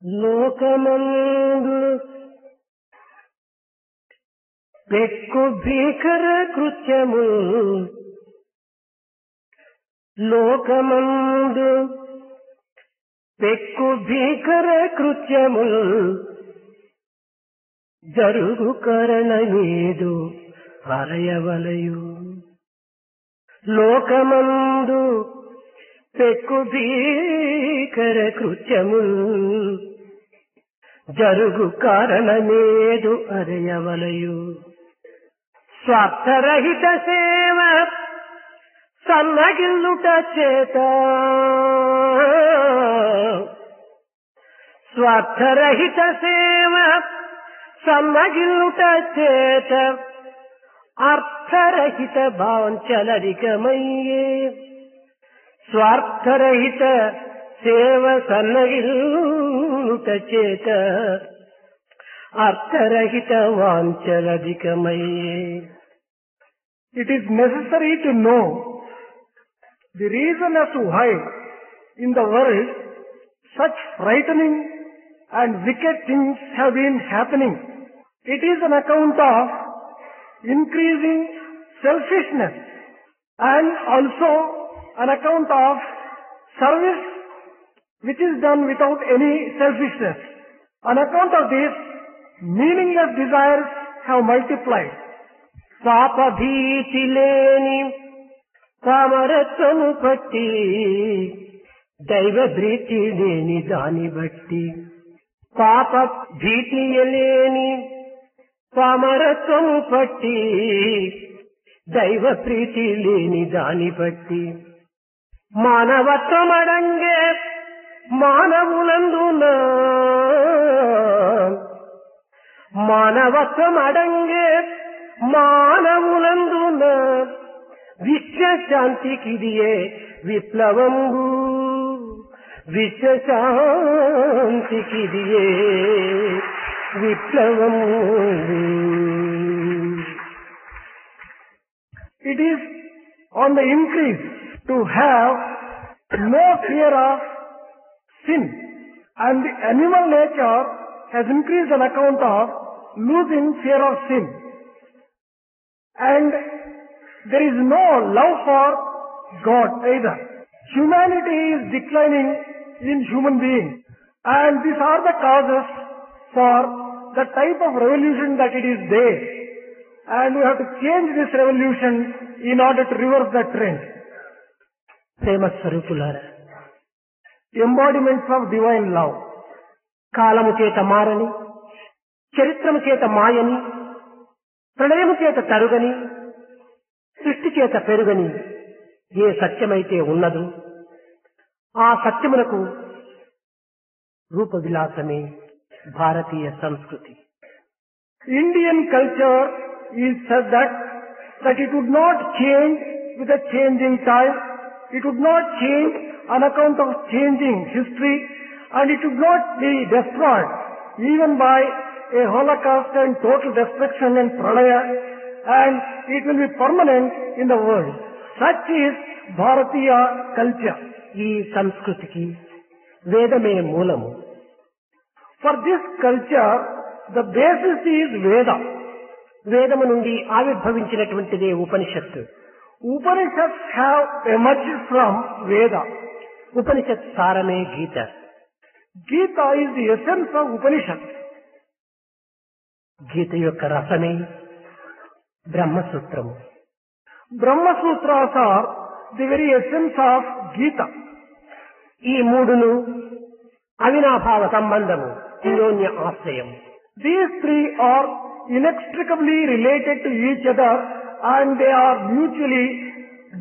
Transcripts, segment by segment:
లోకమందు పెక్కు భీకర కృత్యము లోకమందు పెక్కు భీకర కృత్యము జరుగు కరణమేదు హరయవలయు లోకమందు పెక్కు భీకర కృత్యము జరుగు కారణమేదు అరయవలయు స్వార్థరహిత సేవ సన్నగిల్లుట చేత స్వార్థరహిత సేవ సన్నగిల్లుట చేత అర్థరహిత భావంచలరికమయ్యే స్వార్థరహిత సేవ సన్నగిల్లుట చేత అర్థరహిత వాంఛలధికమయ్యే. It is necessary to know the reason as to why in the world such frightening and wicked things have been happening. It is an account of increasing selfishness and also an account of service which is done without any selfishness. On account of this, meaningless desires have multiplied. పాప భీతి లేని పామరత్వము పట్టి దైవ భీతి లేని దాని బట్టి పాప భీతి లేని పామరత్వము పట్టి దైవ ప్రీతి లేని దాని బట్టి మానవత్వమడంగే మానవులందున మానవత్వమడంగే మానవులందున విశ్వశాంతికిదియే విప్లవంబు విశ్వశాంతికిదియే విప్లవంబు. It is on the increase to have no fear of sin, and the animal nature has increased on account of losing fear of sin, and there is no love for God either. Humanity is declining in human beings, and these are the causes for the type of revolution that it is there, and we have to change this revolution in order to reverse that trend. ప్రేమ స్వరూపులారా, Embodiments of divine love. కాలము చేత మారని, చరిత్రము చేత మాయని, ప్రళయము చేత తరుగని, సృష్టి చేత పెరుగని ఏ సత్యమైతే ఉన్నదో ఆ సత్యమునకు రూప విలాసమే భారతీయ సంస్కృతి. Indian culture is such that it would not change with a changing time, it would not change on account of changing history, and it would not be destroyed even by a holocaust and total destruction and pralaya, and it will be permanent in the world. Such is Bharatiya culture. ఈ సంస్కృతికి వేదమే మూలము. For this culture, the basis is Veda. వేదము నుండి ఆవిర్భవించినటువంటిదే ఉపనిషత్తు. Upanishads have emerged from Veda. Upanishad సారమే Gita. Gita is the essence of Upanishad. గీత యొక్క రసమే బ్రహ్మసూత్రము. Brahma Sutras are the very essence of Gita. ఈ మూడును అవినాభావ సంబంధము, అన్యోన్య ఆశ్రయం. These three are inextricably related to each other and they are mutually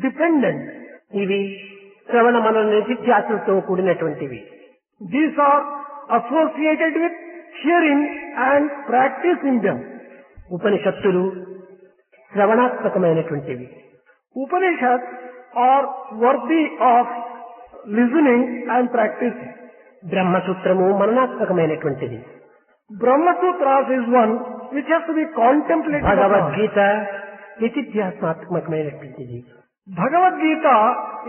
dependent. ఇవి శ్రవణ మనన నిధిధ్యాసంతో కూడినటువంటివి. These are associated with hearing and practicing them. ఉపనిషత్తులు శ్రవణాత్మకమైనటువంటివి. Upanishads are worthy of listening and practicing. బ్రహ్మసూత్రము మననాత్మకమైనటువంటిది. Brahma Sutras is one which has to be contemplated. Bhagavad Gita నిధిధ్యాసనాత్మకమైనటువంటిది. Bhagavad Gita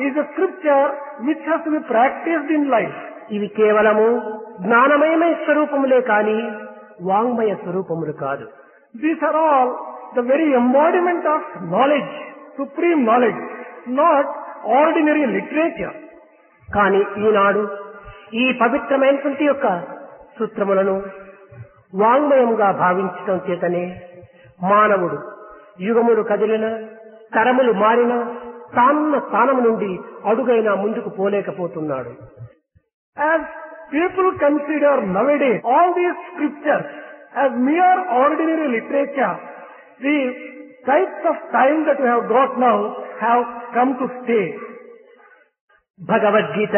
is a scripture which has to be practiced in life. ఇవి కేవలము జ్ఞానమయమయ స్వరూపములే కాని వాంగ్మయ స్వరూపములు కాదు. These are all the very embodiment of knowledge, supreme knowledge, not ordinary literature. కానీ ఈనాడు ఈ పవిత్రమైనటువంటి యొక్క సూత్రములను వాంగ్మయముగా భావించటం చేతనే మానవుడు యుగములు కదిలిన తరములు మారిన తానున్న స్థానం నుండి అడుగైనా ముందుకు పోలేకపోతున్నాడు. As people consider nowadays all these scriptures as mere ordinary literature, the types of time that we have got now have come to stay. Bhagavad Gita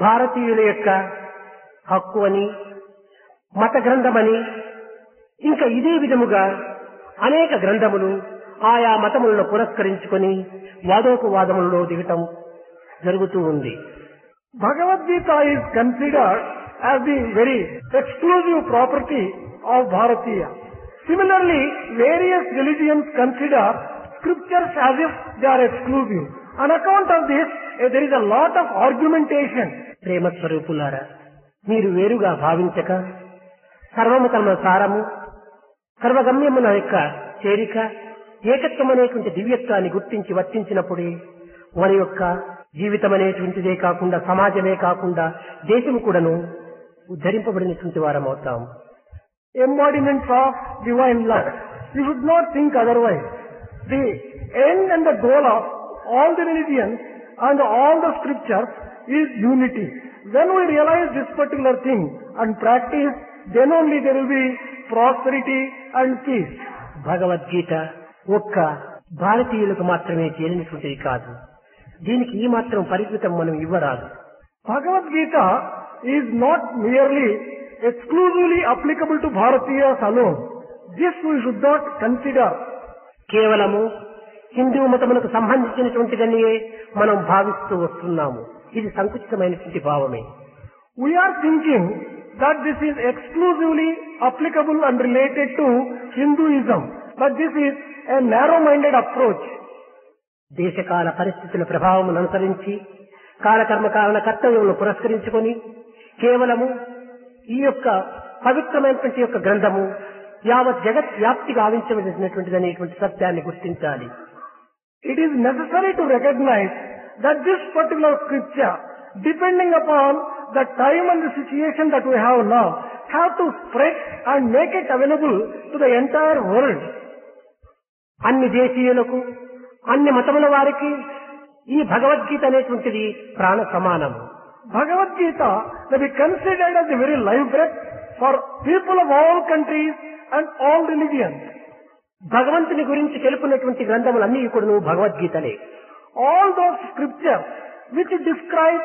భారతీయుల యొక్క హక్కు అని, మత గ్రంథమని, ఇంకా ఇదే విధముగా అనేక గ్రంథములు ఆయా మతములను పురస్కరించుకొని వాదోపవాదములలో దిగటం జరుగుతూ ఉంది. Bhagavad Gita is considered as the very exclusive property of Bharatiya. Similarly, various religions consider scriptures as if they are exclusive. On account of this, there is a lot of argumentation. ప్రేమ స్వరూపులారా, మీరు వేరుగా భావించక సర్వము తమ సారము, సర్వగమ్యముల యొక్క చేరిక, ఏకత్వం అనేటువంటి దివ్యత్వాన్ని గుర్తించి వర్తించినప్పుడే వారి యొక్క జీవితం అనేటువంటిదే కాకుండా, సమాజమే కాకుండా దేశము కూడాను ఉద్ధరింపబడినటువంటి వారం అవుతాం. Embodiments of divine love. You should not think otherwise. The end and the goal of all the religions and all the scriptures is unity. When we realize this particular thing and practice, then only there will be prosperity and peace. Bhagavad Gita ఒక్క భారతీయులకు మాత్రమే చేరినటువంటిది కాదు. దీనికి ఈ మాత్రం పరిమితం మనం ఇవ్వరాదు. Bhagavad Gita is not merely exclusively applicable to Bharatiyas alone. This we should not consider. కేవలము హిందూ మతములకు సంబంధించినటువంటిదని మనం భావిస్తూ వస్తున్నాము. ఇది సంకుచితమైనటువంటి భావమే. We are thinking that this is exclusively applicable and related to Hinduism, but this is a narrow-minded approach. దేశకాల పరిస్థితుల ప్రభావమును అనుసరించి కాలకర్మ కారణ కర్తవ్యములను పురస్కరించుకొని కేవలము ఈ యొక్క పవిత్రమైనటువంటి యొక్క గ్రంథము యావత్ జగత్ వ్యాప్తిగా ఆవించవలసినటువంటిది అనేటువంటి సత్యాన్ని గుర్తించాలి. It is necessary to recognize that this particular scripture, depending upon the time and the situation that we have now, have to spread and make it available to the entire world. అన్ని దేశీయులకు, అన్ని మతముల వారికి ఈ భగవద్గీత అనేటువంటిది ప్రాణ సమానము. Bhagavad Gita may be considered as the very life breath for people of all countries and all religions. భగవంతుని గురించి తెలుపునటువంటి గ్రంథములన్నీ కూడా భగవద్గీతలే. All those scriptures which describe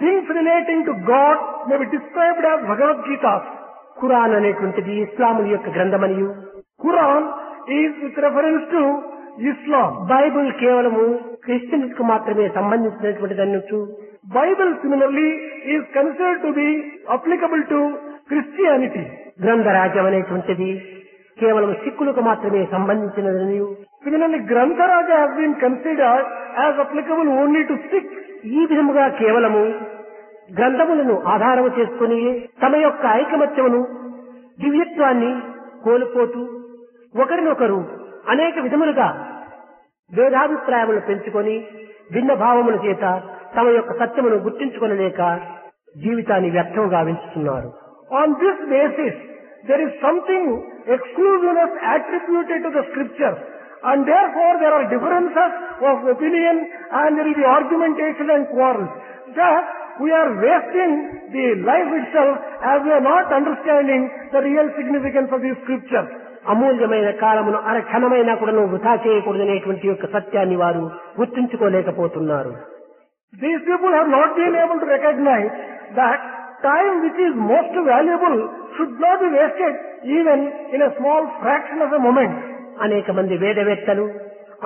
things relating to God may be described as Bhagavad Gita. Quran అనేటువంటిది ఇస్లాముల యొక్క గ్రంథమనియు, Quran is with reference to Islam. Bible కేవలము Christians కు మాత్రమే సంబంధించినటువంటిది అన్నట్టు. Bible similarly is considered to be applicable to Christianity. గ్రంథరాజ్యం అనేటువంటిది కేవలం సిక్కులకు మాత్రమే సంబంధించినదని. Similarly, Grantharaja has been considered as applicable only to Sikhs. ఈ విధముగా కేవలము గ్రంథములను ఆధారము చేసుకుని తమ యొక్క ఐకమత్యమును, దివ్యత్వాన్ని కోల్పోతూ ఒకరినొకరు అనేక విధములుగా భేదాభిప్రాయములు పెంచుకొని భిన్న భావముల చేత తమ యొక్క సత్యమును గుర్తించుకొనలేక జీవితాన్ని వ్యర్థం గావించుతున్నారు. On this basis, there is something exclusiveness attributed to the scriptures, and therefore there are differences of opinion and there will be argumentation and quarrels. Thus, we are wasting the life itself as we are not understanding the real significance of these scriptures. అమూల్యమైన కాలమును అరక్షణమైనా కూడా వృధా చేయకూడదనేటువంటి యొక్క సత్యాన్ని వారు గుర్తించుకోలేకపోతున్నారు. These people have not been able to recognize that time which is most valuable should not be wasted even in a small fraction of a moment. అనేక మంది వేదవేత్తలు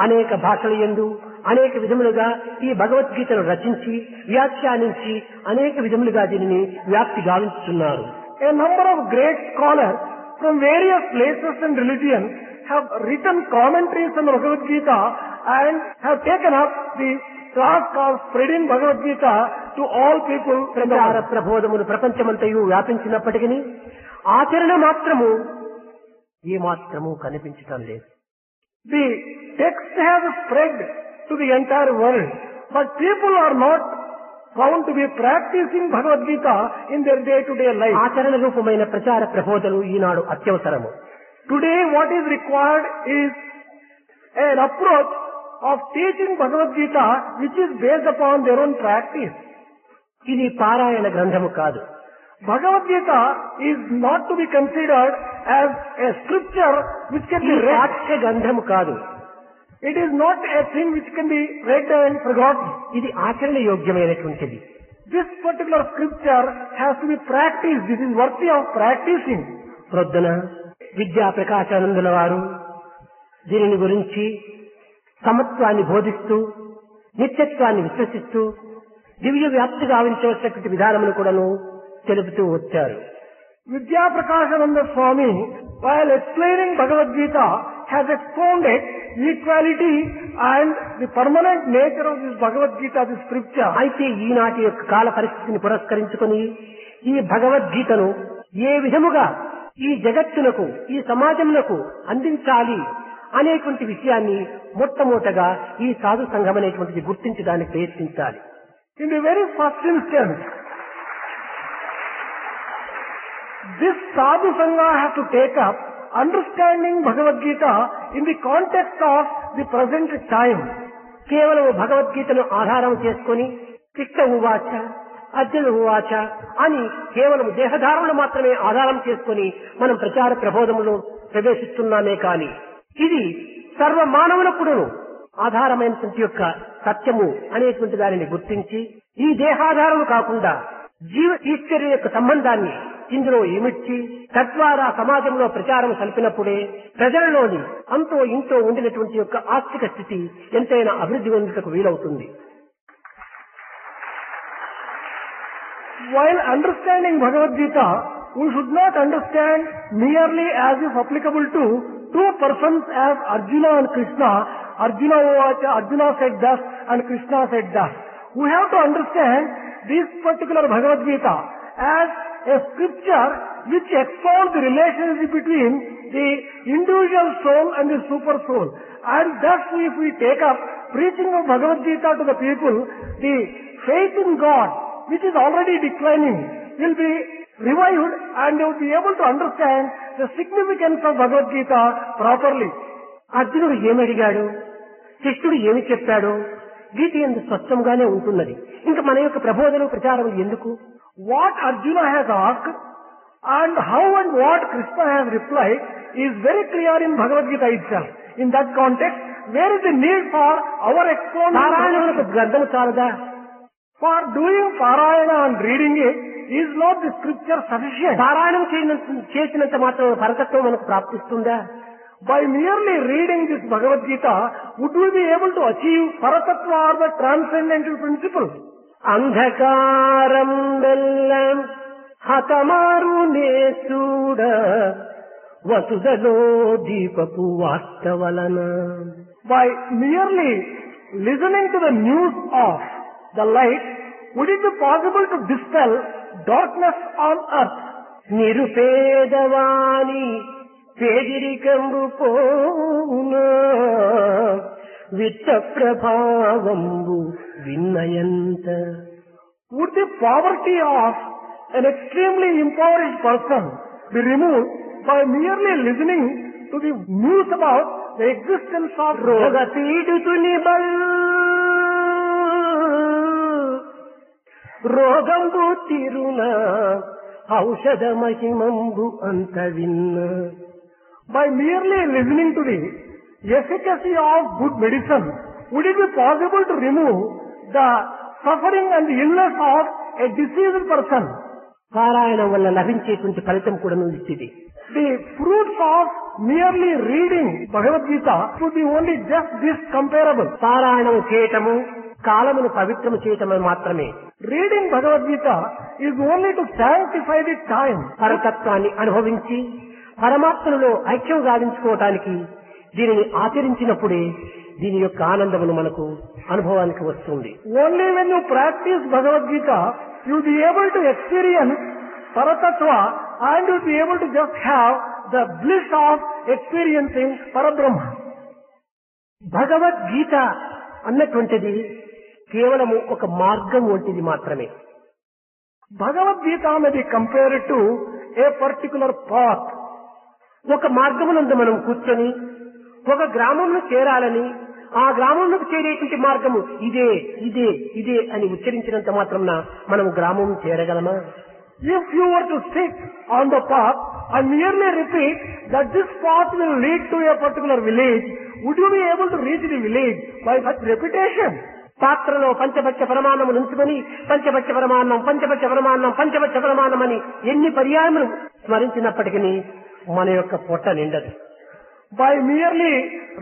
అనేక భాషల యందు అనేక విధములుగా ఈ భగవద్గీతను రచించి వ్యాఖ్యానించి అనేక విధములుగా దీనిని వ్యాప్తి గావించుతున్నారు. A number of great scholars from various places and religions have written commentaries on the Bhagavad Gita and have taken up the task of spreading Bhagavad Gita to all people. ప్రచార ప్రబోధములు ప్రపంచమంతయు వ్యాపించినప్పటికీ ఆచరణ మాత్రము ఏ మాత్రము కనిపించటం లేదు. The text has spread to the entire world, but people are not found to be practicing Bhagavad Gita in their day-to-day life. ఆచరణ రూపమైన ప్రచార ప్రబోధలు ఈనాడు అత్యవసరము. Today what is required is an approach of teaching Bhagavad Gita which is based upon their own practice. ఇది పారాయణ గ్రంథము కాదు. Bhagavad Gita is not to be considered as a scripture which can be ఇది read. పాఠ్య గ్రంథము కాదు. It is not a thing which can be read and forgotten. ఇది ఆచరణ యోగ్యమైనటువంటిది. This particular scripture has to be practiced. This is worthy of practicing. ప్రొద్దున విద్యా ప్రకాశానందుల వారు దీనిని గురించి సమత్వాన్ని బోధిస్తూ నిత్యత్వాన్ని విశ్వసిస్తూ దివ్య వ్యాప్తి గావించవలసినటువంటి విధానమును కూడాను తెలుపుతూ వచ్చారు. Vidya Prakashananda Swami, while explaining Bhagavad Gita, has expounded equality and the permanent nature of this Bhagavad Gita, this scripture. అయితే ఈనాటి యొక్క కాల పరిస్థితిని పురస్కరించుకొని ఈ భగవద్గీతను ఏ విధముగా ఈ జగత్తునకు ఈ సమాజమునకు అందించాలి అనేటువంటి విషయాన్ని మొట్టమొదటగా ఈ సాధు సంఘం అనేటువంటిది గుర్తించడానికి ప్రయత్నించాలి. In the very first instance, this Sadhu Sangha has to take up understanding Bhagavad Gita in the context of the present time. కేవలం భగవద్గీతను ఆధారం చేసుకొని కృష్ణ ఉవాచ అర్జున ఉవాచ అని కేవలం దేహధారణలు మాత్రమే ఆధారం చేసుకొని మనం ప్రచార ప్రబోధములో ప్రవేశిస్తున్నామే కాని ఇది సర్వ మానవులకు ఆధారమైనటువంటి యొక్క సత్యము అనేటువంటి దానిని గుర్తించి ఈ దేహాధారము కాకుండా జీవ ఈశ్వరుని యొక్క సంబంధాన్ని ఇందులో ఇమిడ్చి తద్వారా సమాజంలో ప్రచారం సల్పినప్పుడే ప్రజలలోని అంతో ఇంతో ఉండినటువంటి యొక్క ఆర్థిక స్థితి ఎంతైనా అభివృద్ధి పొందుటకు వీలవుతుంది. While understanding Bhagavad Gita, we should not understand merely as if applicable to two persons as Arjuna and Krishna. Arjuna Uvacha, Arjuna said thus and Krishna said thus. We have to understand this particular Bhagavad Gita as a scripture which expounds the relationship between the individual soul and the super soul. And thus if we take up preaching of Bhagavad Gita to the people, the faith in God, which is already declining, will be revived and they will be able to understand the significance of Bhagavad Gita properly. అర్జునుడు ఏమడిగాడు, కృష్ణుడు ఏమి చెప్పాడు, గీత ఎందు స్పష్టంగానే ఉంటున్నది. ఇంకా మన యొక్క ప్రబోధన ప్రచారం ఎందుకు? What Arjuna has asked and how and what Krishna has replied is very clear in Bhagavad Gita itself. In that context, where is the need for our పారాయణములకు exponent? గ్రంథము చాలదా? For doing Parayana and reading it is not the scripture sufficient. పారాయణం చేసినంత మాత్రం పరతత్వం మనకు ప్రాప్తిస్తుందా? By merely reading this Bhagavad Gita, would we be able to achieve Paratattva or the transcendental principle? అంధకారం వెల్లం హతమారునే చూడ వసుదలో దీపపు వార్త వలన. By merely listening to the news of the light, would it be possible to dispel darkness on earth? నిరుపేదవాణి పేదిరికంబు పోవునా విత్త ప్రభావంబు విన్నయంత. Would the poverty of an extremely impoverished person be removed by merely listening to the news about the existence of రోగ పీడితుని రోగంబు తిరున ఔషధ మహిమంబు అంత విన్న. By merely listening to the efficacy of good medicine, would it be possible to remove the suffering and the illness of a diseased person? పారాయణం వల్ల లభించేటువంటి ఫలితం కూడా ఇచ్చిది. The fruits of merely reading Bhagavad Gita would be only just this comparable. పారాయణం చేయటము కాలమును పవిత్రము చేయటము మాత్రమే. Reading Bhagavad Gita is only to sanctify the time. పరతత్వాన్ని అనుభవించి పరమాత్మలో ఐక్యం సాధించుకోవటానికి దీనిని ఆచరించినప్పుడే దీని యొక్క ఆనందమును మనకు అనుభవానికి వస్తుంది. Only when you practice Bhagavad Gita, you'll be able to experience Paratattva and you'll be able to just have the bliss of experiencing Parabrahma. Bhagavad Gita అన్నటువంటిది కేవలము ఒక మార్గం వంటిది మాత్రమే. Bhagavad Gita may be compared to a particular path. ఒక మార్గమునందు మనం కూర్చొని ఒక గ్రామంలో చేరాలని, ఆ గ్రామంలోకి చేరేటువంటి మార్గము ఇదే ఇదే ఇదే అని ఉచ్చరించినంత మాత్రమున మనము గ్రామం చేరగలమా? If you were to sit on the path and merely repeat that this path will lead to a particular village, would you be able to reach the village by such repetition? పాత్రలో పంచపక్ష ప్రమాణము నుంచుకొని పంచపక్ష ప్రమాణం పంచపక్ష ప్రమాణం పంచపక్ష ప్రమాణం అని ఎన్ని పర్యాయములు స్మరించినప్పటికీ మన యొక్క పొట్ట నిండదు. By merely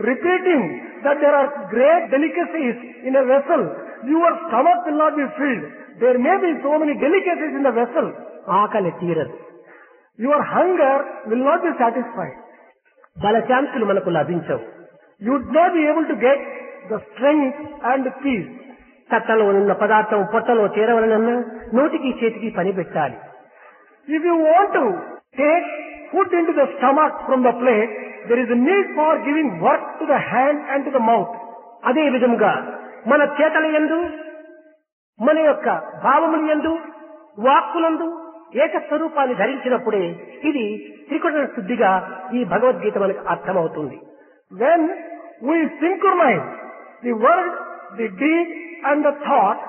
repeating that there are great delicacies in a vessel, your stomach will not be filled. There may be so many delicacies in the vessel. ఆకలి తీరదు. Your hunger will not be satisfied. బలశాంతులు మనకు లభించవు. You would not be able to get the strength and peace. తట్టలో ఉన్న పదార్థం పొట్టలో చేరవలనన్నా నోటికి చేతికి పని పెట్టాలి. If you want to take food into the stomach from the plate, there is a need for giving work to the hand and to the mouth. అదే విధముగా మన చేతల యందు, మన యొక్క భావముల యందు, వాక్కులందు ఏకస్వరూపాన్ని ధరించినప్పుడే ఇది త్రికరణ శుద్ధిగా ఈ భగవద్గీత మనకు అర్థమవుతుంది. When we synchronize the word, the deed and the thought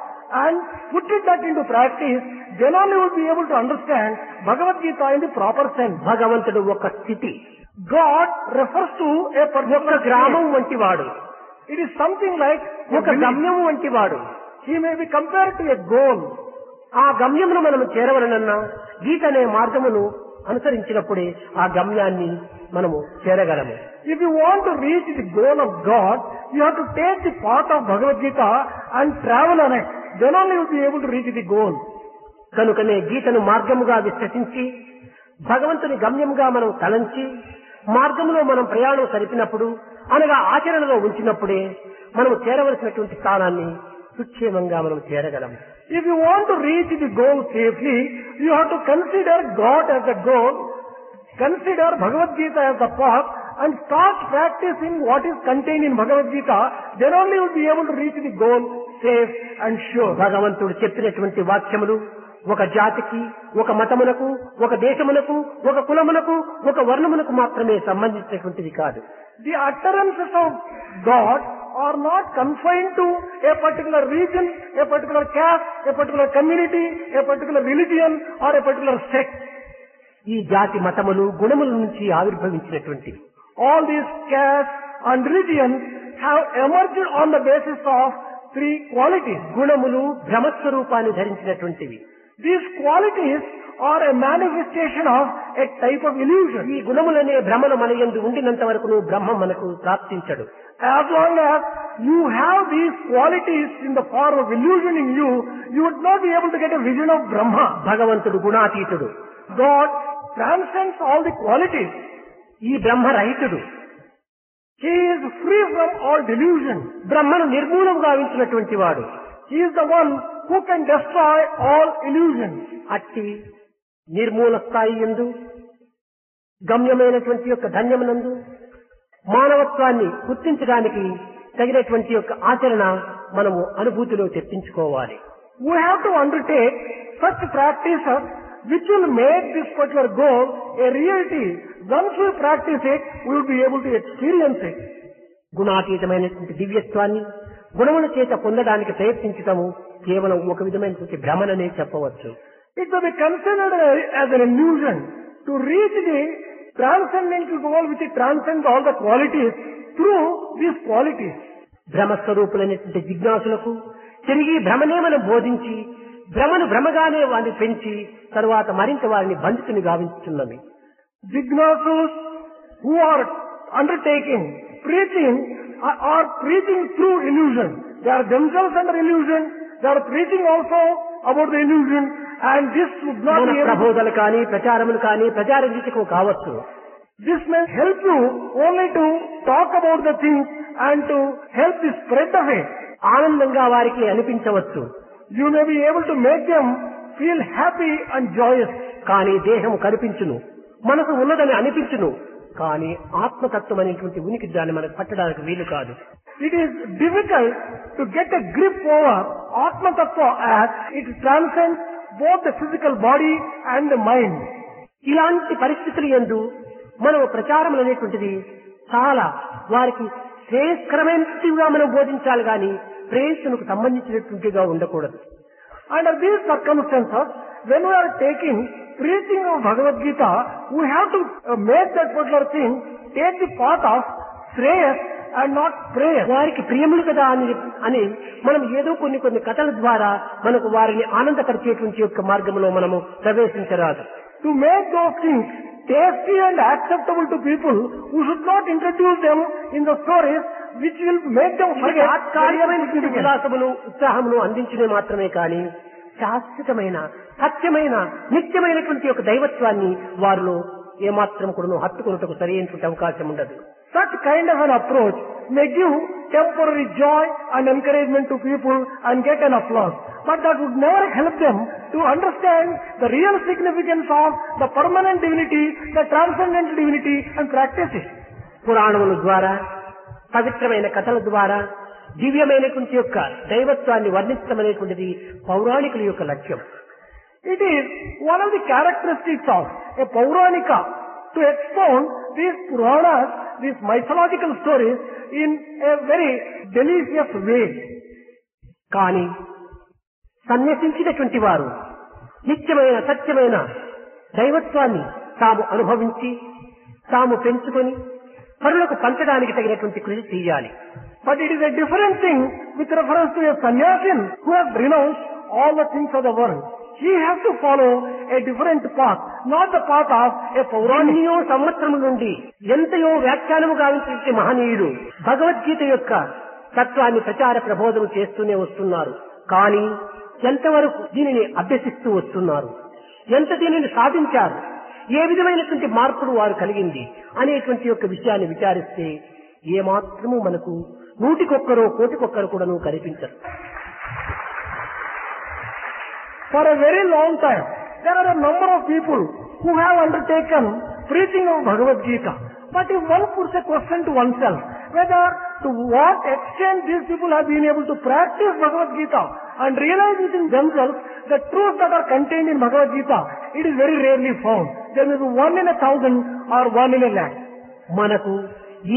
and put that into practice, then only we will be able to understand Bhagavad Gita in the proper sense. భగవంతుడు ఒక స్థితి, God refers to a ఒక particular గ్రామం place. వంటి వాడు, It is something like a ఒక village. గమ్యం వంటి వాడు. He may be compared to a goal. ఆ గమ్యమును మనము చేరవలనన్నా గీత అనే మార్గమును అనుసరించినప్పుడే ఆ గమ్యాన్ని మనము చేరగలము. If you want to reach the goal of God, you have to take the path of Bhagavad Gita and travel on it. Then only you will be able to reach the goal. కనుకనే గీతను మార్గముగా విశ్వసించి భగవంతుని గమ్యముగా మనం తలంచి మార్గంలో మనం ప్రయాణం సరిపినప్పుడు అనగా ఆచరణలో ఉంచినప్పుడే మనం చేరవలసినటువంటి స్థానాన్ని సుక్షేమంగా మనం చేరగలము. If you want to reach the goal safely, you have to consider God as the goal, consider Bhagavad Gita as the path, and start practicing what is contained in Bhagavad Gita. Then only you will be able to reach the goal safe and sure. భగవంతుడు చెప్పినటువంటి వాక్యములు ఒక జాతికి, ఒక మతమునకు, ఒక దేశమునకు, ఒక కులమునకు, ఒక వర్ణమునకు మాత్రమే సంబంధించినటువంటిది కాదు. The utterances of God are not confined to a particular region, a particular caste, a particular community, a particular religion or a particular sect. ఈ జాతి మతములు గుణముల నుంచి ఆవిర్భవించినటువంటివి. All these castes and religions have emerged on the basis of three qualities. గుణములు భ్రమస్వరూపాన్ని ధరించినటువంటివి. These qualities are a manifestation of a type of illusion. ఈ గుణములనే భ్రమను మన యందు ఉండినంత వరకు బ్రహ్మ మనకు ప్రాప్తించడు. As long as you have these qualities in the form of illusion in you, you would not be able to get a vision of Brahma. భగవంతుడు గుణాతీతుడు. God transcends all the qualities. ఈ బ్రహ్మ రహితుడు. He is free from all delusion. బ్రహ్మను నిర్మూలం గావించినటువంటి వాడు. He is the one who can destroy all illusions. అట్టి నిర్మూల స్థాయి యందు గమ్యమైనటువంటి యొక్క ధన్యమునందు మానవత్వాన్ని గుర్తించడానికి తగినటువంటి యొక్క ఆచరణ మనము అనుభూతిలో తెప్పించుకోవాలి. We have to undertake such practices which will make this particular goal a reality. Once we practice it, we will be able to experience it. గుణాతీతమైనటువంటి దివ్యత్వాన్ని గుణముల చేత పొందడానికి ప్రయత్నించటము కేవలం ఒక విధమైనటువంటి భ్రమణనే చెప్పవచ్చు. It may be considered as an illusion to reach the transcendental goal which transcends all the qualities through these qualities. భ్రమస్వరూపులైనటువంటి జిజ్ఞాసులకు తిరిగి భ్రమనే మనం బోధించి భ్రమను భ్రమగానే వారిని పెంచి తరువాత మరింత వారిని బంధితుని గావించుతున్నవి. Jignasus who are undertaking preaching are preaching through illusion. They are themselves under illusion. They are preaching also about the illusion, and this would not మన be able to. ప్రబోధలు కానీ ప్రచారములు కానీ ప్రచారగీతకు కావచ్చు. This may help you only to talk about the things and to help the spread of it. ఆనందంగా వారికి అనిపించవచ్చు. You may be able to make them feel happy and joyous. కానీ దేహం కనిపించును, మనసు ఉన్నదని అనిపించును, కానీ ఆత్మతత్వం అనేటువంటి ఉనికి దాన్ని మనకు పట్టడానికి వీలు కాదు. It is difficult to get a grip over Atma Tattva as it transcends both the physical body and the mind. ఇలాంటి పరిస్థితులు యందు మనం ప్రచారం అనేటువంటిది చాలా వారికి శ్రేయస్కరమైనట్టుగా మనం బోధించాలి కానీ ప్రేయస్సునకు సంబంధించినటువంటిగా ఉండకూడదు. Under these circumstances, when we are taking preaching of Bhagavad Gita, we have to make that particular thing take the path of Shreyas and not prayer. వారికి ప్రియములు కదా అని మనం ఏదో కొన్ని కథల ద్వారా మనకు వారిని ఆనందపరిచేటువంటి యొక్క మార్గంలో మనము ప్రవేశించరాదు. To make those things tasty and acceptable to people, we should not introduce them in the stories which will make them forget. తాత్కాలికమైనటువంటి విలాసమును ఉత్సాహమును అందించడమే మాత్రమే కానీ శాశ్వతమైన సత్యమైన నిత్యమైనటువంటి యొక్క దైవత్వాన్ని వారిలో ఏమాత్రం కూడా హత్తుకొనుటకు సరైనటువంటి అవకాశం ఉండదు. Such kind of an approach may give temporary joy and encouragement to people and get an applause. But that would never help them to understand the real significance of the permanent divinity, the transcendent divinity and practice it. పురాణముల ద్వారా, పవిత్రమైన కథల ద్వారా దివ్యమైనటువంటి యొక్క దైవత్వాన్ని వర్ణించడం అనేటువంటిది పౌరాణికుల యొక్క లక్ష్యం. It is one of the characteristics of a Pauranika to expound these Puranas, these mythological stories in a very delicious way. కానీ సన్యసించినటువంటి వారు నిత్యమైన సత్యమైన దైవత్వాన్ని తాము అనుభవించి తాము పెంచుకొని పరులకు పంచడానికి తగినటువంటి కృషి చేయాలి. But it is a different thing with reference to a sannyasin who has renounced all the things of the world. He has to follow a different path, not the path of a Pauranika. ఎన్నో సంవత్సరముల నుండి ఎంతయో వ్యాఖ్యానము గావించినటువంటి మహనీయుడు భగవద్గీత యొక్క తత్వాన్ని ప్రచార ప్రబోధం చేస్తూనే వస్తున్నారు. కానీ ఎంతవరకు దీనిని అభ్యసిస్తూ వస్తున్నారు, ఎంత దీనిని సాధించారు, ఏ విధమైనటువంటి మార్పులు వారు కలిగింది అనేటువంటి యొక్క విషయాన్ని విచారిస్తే ఏమాత్రము మనకు నూటికొక్కరో కోటికొక్కరు కూడాను కనిపించరు. For a very long time, there are a number of people who have undertaken preaching of Bhagavad Gita. But if one puts a question to oneself, whether to what extent these people have been able to practice Bhagavad Gita and realize within themselves the truths that are contained in Bhagavad Gita, it is very rarely found. There may be 1 in 1,000 or 1 in 1,00,000. మనకు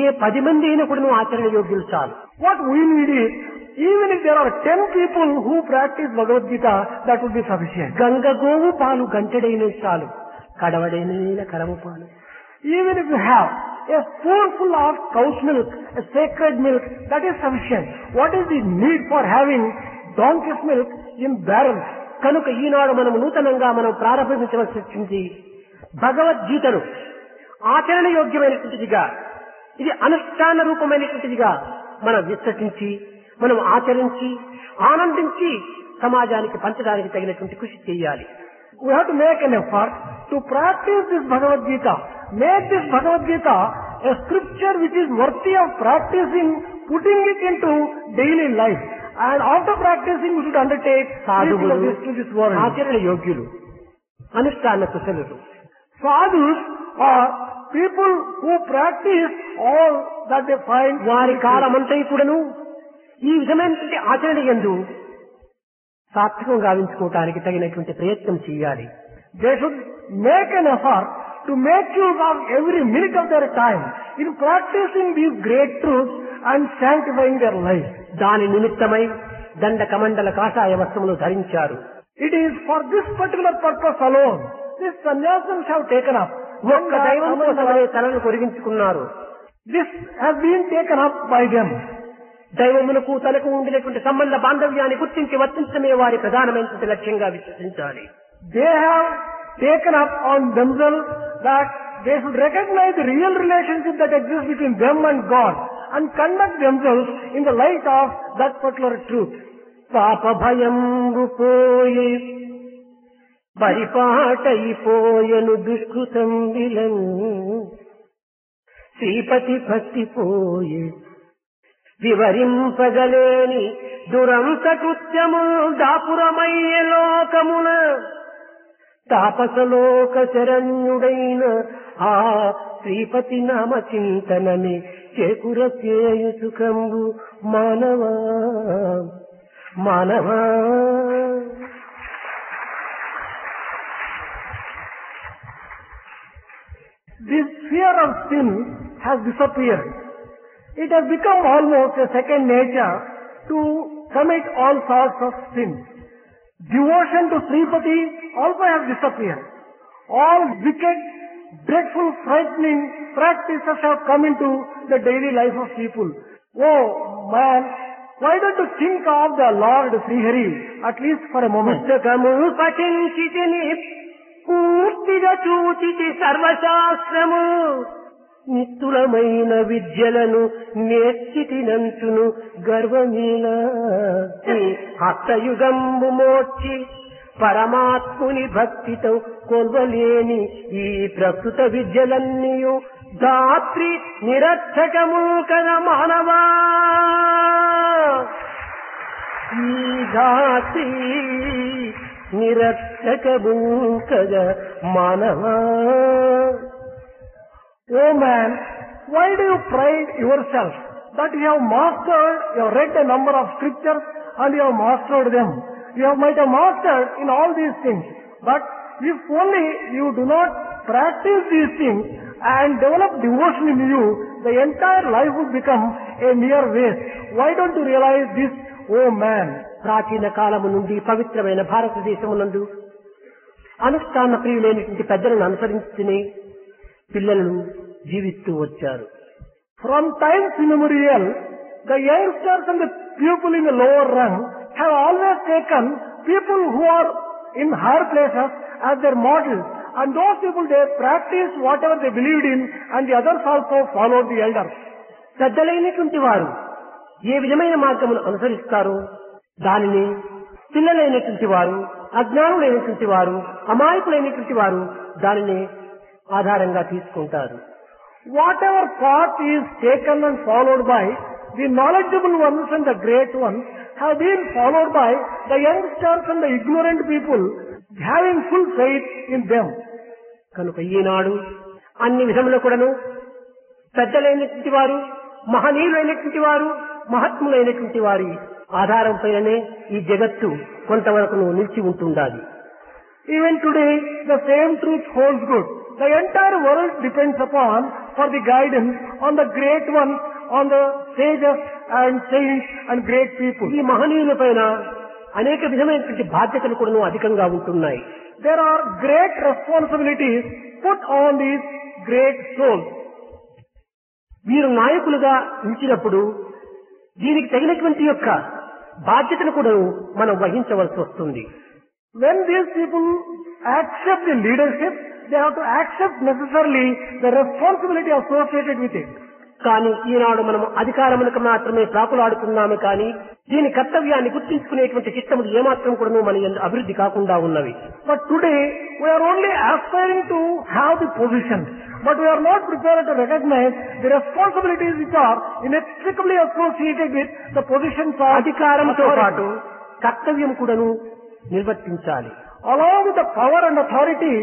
ఏ 10 మంది అయినా కూడా ఆచరణ యోగ్యులు చాలు. What we need is, even if there are 10 people who practice Bhagavad Gita, that would be sufficient. Ganga గోవు పాలు గంటెడైన చాలు, కడవడైన కరము పాలు. Even if you have a spoonful of cow's milk, a sacred milk, that is sufficient. What is the need for having donkey's milk in barrels? కనుక ఈనాడు మనం నూతనంగా మనం ప్రారంభించవలసి వచ్చింది భగవద్గీతను ఆచరణ యోగ్యమైనటువంటిదిగా, ఇది అనుష్ఠాన రూపమైనటువంటిదిగా మనం విశ్వసించి మనం ఆచరించి ఆనందించి సమాజానికి పంచడానికి తగినటువంటి కృషి చేయాలి. We have to make an effort to practice this Bhagavad Gita. Make this Bhagavad Gita a scripture which is worthy of practicing, putting it into daily life. And after practicing, we should undertake preaching of this to this world. ఆచరణ యోగ్యులు, అనుష్ఠాన కుశలులు. Sadhus are people who practice all that they find. వారి కాలమంతా కూడాను ఈ విధమైనటువంటి ఆచరణ యందు సాత్వికం గావించుకోవటానికి తగినటువంటి ప్రయత్నం చేయాలి. They should make an effort to make use of every minute of their time in practicing these great truths and sanctifying their life. దాని నిమిత్తమై దండ కమండల కాషాయ వస్త్రములు ధరించారు. It is for this particular purpose alone these sannyasins have taken up. ఒక్క దైవం కోసమనే తలను కొరిగించుకున్నారు. This has been taken up by them. దైవములకు తనకు ఉండినటువంటి సంబంధ బాంధవ్యాన్ని గుర్తించి వర్తించడమే వారి ప్రధానమైనటువంటి లక్ష్యంగా విశ్వసించాలి. They have taken up on themselves that they should recognize the real relationship that exists between them and God and conduct themselves in the light of that particular truth. పాప భయంబు పోయే పరిపాటైపోయను దుష్కృతం విలన్ శ్రీపతి భక్తి పోయే వివరింపగలేని దురంత కృత్యము దాపురమయ్య లోకమున తాపసలోక శరణ్యుడైన ఆ శ్రీపతి నామ చింతనని చేకుర చేయు సుఖంబు మానవా మానవా. This fear of sin has disappeared. It has become almost a second nature to commit all sorts of sins. Devotion to Sripati also has disappeared. All wicked, dreadful, frightening practices have come into the daily life of people. Oh man, why don't you think of the Lord Srihari at least for a moment? పుస్తకము పఠించితిని పూర్తిగా చూచితి సర్వశాస్త్రము నిత్తులమైన విద్యలను నేర్చితినంచును గర్వమీలా. హస్తయుగంబు మోర్చి పరమాత్ముని భక్తితో కొల్వలేని ఈ ప్రస్తుత విద్యలన్నీయు దాత్రి నిరర్థకము కదా మానవా. ఈ దాత్రి నిరర్థకము కదా మానవా. Oh man, why do you pride yourself that you have mastered, you have read a number of scriptures and you have mastered them. You might have mastered in all these things. But if only you do not practice these things and develop devotion in you, the entire life would become a mere waste. Why don't you realize this, oh man? ప్రాచీన కాలము నుండి పవిత్రమైన భారతదేశమునందు అనుష్ఠాన ప్రియులైనటువంటి పెద్దలను అనుసరించి పిల్లలను జీవిస్తూ వచ్చారు. From times immemorial, the youngsters and the people in the lower rung have always taken people who are in higher places as their models, and those people, they practiced whatever they believed in, and the others also followed the elders. పెద్దలైనటువంటి వారు ఏ విధమైన మార్గమును అనుసరిస్తారో దానిని పిల్లలైనటువంటి వారు, అజ్ఞానులైనటువంటి వారు, అమాయకులైనటువంటి వారు దానిని ఆధారంగా తీసుకుంటారు. Whatever path is taken and followed by the knowledgeable ones and the great ones have been followed by the youngsters and the ignorant people having full faith in them. కనుక ఈనాడు అన్ని విధముల కూడాను పెద్దలైనటువంటి వారు, మహనీయులైనటువంటి వారు, మహాత్ములైనటువంటి వారి ఆధారం పైననే ఈ జగత్తు కొంతవరకు నిలిచి ఉంటుండాలి. Even today, the same truth holds good. The entire world depends upon, for the guidance, on the great ones, on the sages and saints and great people. ఈ మహనీయుల పైన అనేక విధమైనటువంటి బాధ్యతలు కూడా అధికంగా ఉంటున్నాయి. There are great responsibilities put on these great souls. వీరు నాయకులుగా నిలిచినప్పుడు దీనికి తగినటువంటి యొక్క బాధ్యతను కూడా మనం వహించవలసి వస్తుంది. When these people accept the leadership, they have to accept necessarily the responsibility associated with it. కానీ ఈనాడు మనం అధికారములకు మాత్రమే ప్రాకులాడుతున్నాము కానీ దీని కర్తవ్యాన్ని గుర్తించుకునేటువంటి చిత్తములు ఏమాత్రం కూడా మన అభివృద్ధి కాకుండా ఉన్నవి. But today we are only aspiring to have the position, but we are not prepared to recognize the responsibilities which are inextricably associated with the positions of అధికారంతో పాటు కర్తవ్యం కూడాను నిర్వర్తించాలి. Along with the power and authority,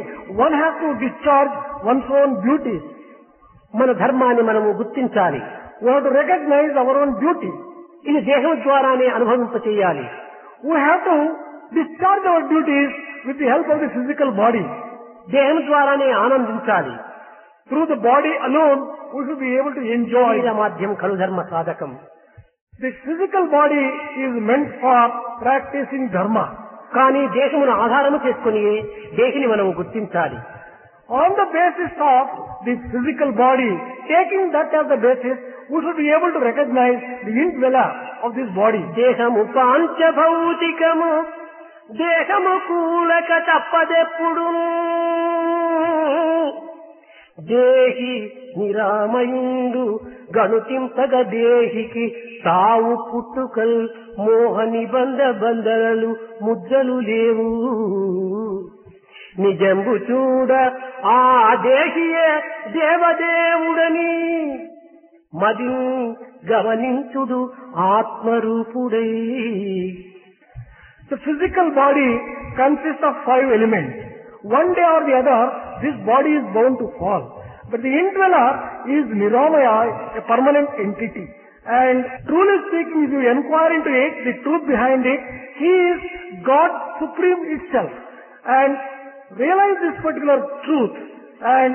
one has to discharge one's own duties. మన ధర్మాన్ని మనము గుర్తించాలి. We have to recognize our own duty. ఇది దేహం ద్వారానే అనుభవింప చేయాలి. We have to discharge our duties with the help of the physical body. దేహం ద్వారానే ఆనందించాలి. Through the body alone, we should be able to enjoy. మాధ్యం ఖలు ధర్మ సాధకం. The physical body is meant for practicing dharma. కానీ దేహమును ఆధారము చేసుకుని దేహిని మనము గుర్తించాలి. On the basis of the physical body, taking that as the basis, we should be able to recognize the indwella of this body. దేహము పాంచభౌతికము, దేహము కూలక తప్పదెప్పుడు, దేహి నిరామయుండు గణుతింపగ దేహికి తావు పుట్టుకల్ మోహ నిబంధ బంధనలు ముద్దలు లేవు. నిజంబు చూడ ఆ దేహియే దేవదేవుడని మది గమనించుడు ఆత్మరూపుడై. The physical body consists of 5 elements. One day or the other, this body is bound to fall. But the indweller is Niramaya, a permanent entity. And truly speaking, if you inquire into it, the truth behind it, He is God Supreme itself. And realize this particular truth and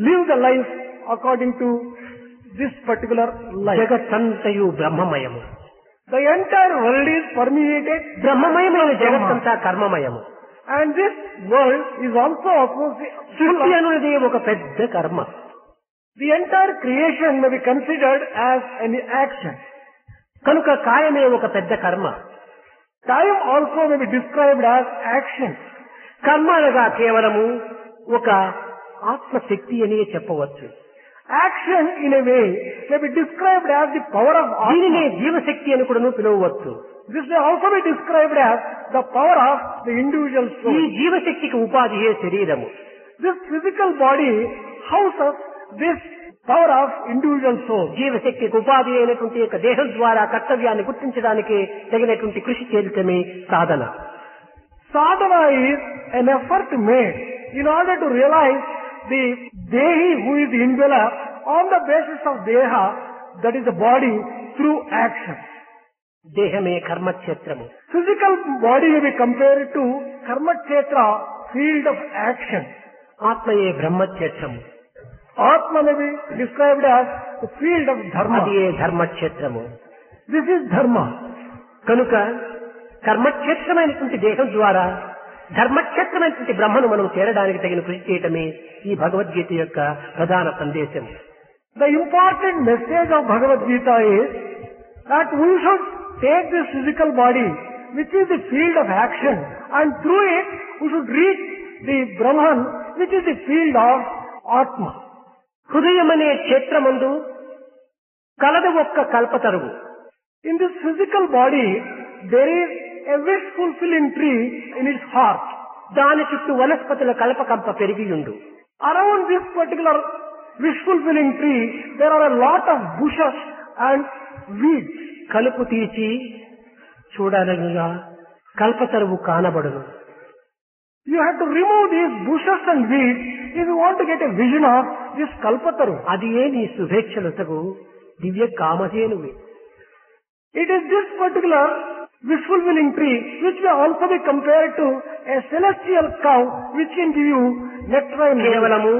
live the life according to this particular life. జగత్తంతయు బ్రహ్మమయము. The entire world is permeated. బ్రహ్మమయమైన జగత్తంతా కర్మమయము. And this world is also సృష్టి అనేది ఒక పెద్ద కర్మ. The entire creation may be considered as an action. కనుక కాయమే ఒక పెద్ద కర్మ. Time also may be described as action. కర్మ అనగా కేవలము ఒక ఆత్మశక్తి అని చెప్పవచ్చు. Action in a way may be described as the power of దీనినే Atma. జీవశక్తి అని కూడా పిలువవచ్చు. This may also be described as the power of the individual ఈ soul. జీవశక్తికి ఉపాధియే శరీరము. This physical body houses this power of individual soul. జీవశక్తికి ఉపాధి అయినటువంటి యొక్క దేహం ద్వారా కర్తవ్యాన్ని గుర్తించడానికి తగినటువంటి కృషి చేయటమే సాధన. Sadhana is an effort made in order to realize the Dehi who is the indweller on the basis of Deha, that is the body, through action. దేహమే కర్మక్షేత్రము. Physical body may be compared to Karma Kshetra, field of action. ఆత్మయే బ్రహ్మక్షేత్రము. Atma may be described as the field of Dharma. అది ఏ ధర్మక్షేత్రము. This is Dharma. కనుక కర్మక్షేత్రమైనటువంటి దేహం ద్వారా ధర్మక్షేత్రమైనటువంటి బ్రహ్మను మనం చేరడానికి తగిన కృషి చేయటమే ఈ భగవద్గీత యొక్క ప్రధాన సందేశం. The important message of Bhagavad Gita is that we should take this physical body, which is the field of action, and through it we should reach the Brahman, which is the field of Atma. హృదయం అనే క్షేత్రమందు కలదు ఒక్క కల్పతరువు. In this physical body, there is a wish fulfilling tree in its heart. దాని చుట్టూ వనస్పతుల కల్పకంప పెరిగియుండు. Around this particular wish fulfilling tree, there are a lot of bushes and weeds. కలుపు తీర్చి చూడాలనిగా కల్పతరువు కానబడును. You have to remove these bushes and weeds if you want to get a vision of this Kalpataru. అది ఏ నీ శుభేచ్ఛలతకు దివ్య కామధేనువే. It is this particular wish fulfilling tree which may also be compared to a celestial cow which can give you nectarine. కేవలము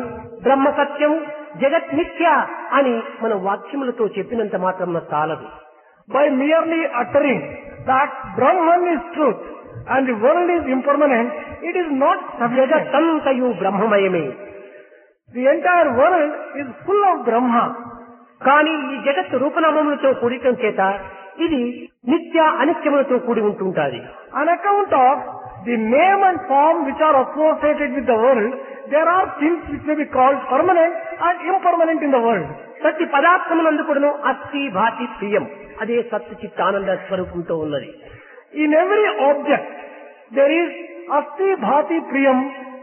బ్రహ్మ సత్యం జగత్ మిథ్య అని మన వాక్యములతో చెప్పినంత మాత్రం చాలదు. By merely uttering that Brahman is truth and the world is impermanent, it is not sufficient. జగత్తంతయు బ్రహ్మమయమే. The entire world is full of Brahma. కానీ ఈ జగత్తు రూపనామములతో కూడికం చేత ఇది నిత్య అనిత్యములతో కూడి ఉంటుంటాది. On account of the name and form which are associated with the world, there are things which may be called permanent and impermanent in the world. ప్రతి పదార్థమునందు కూడాను అస్థి భాతి ప్రియం అదే సత్తు చిత్తానంద స్వరూపంతో ఉన్నది. In every object, there is Asti Bhati Priyam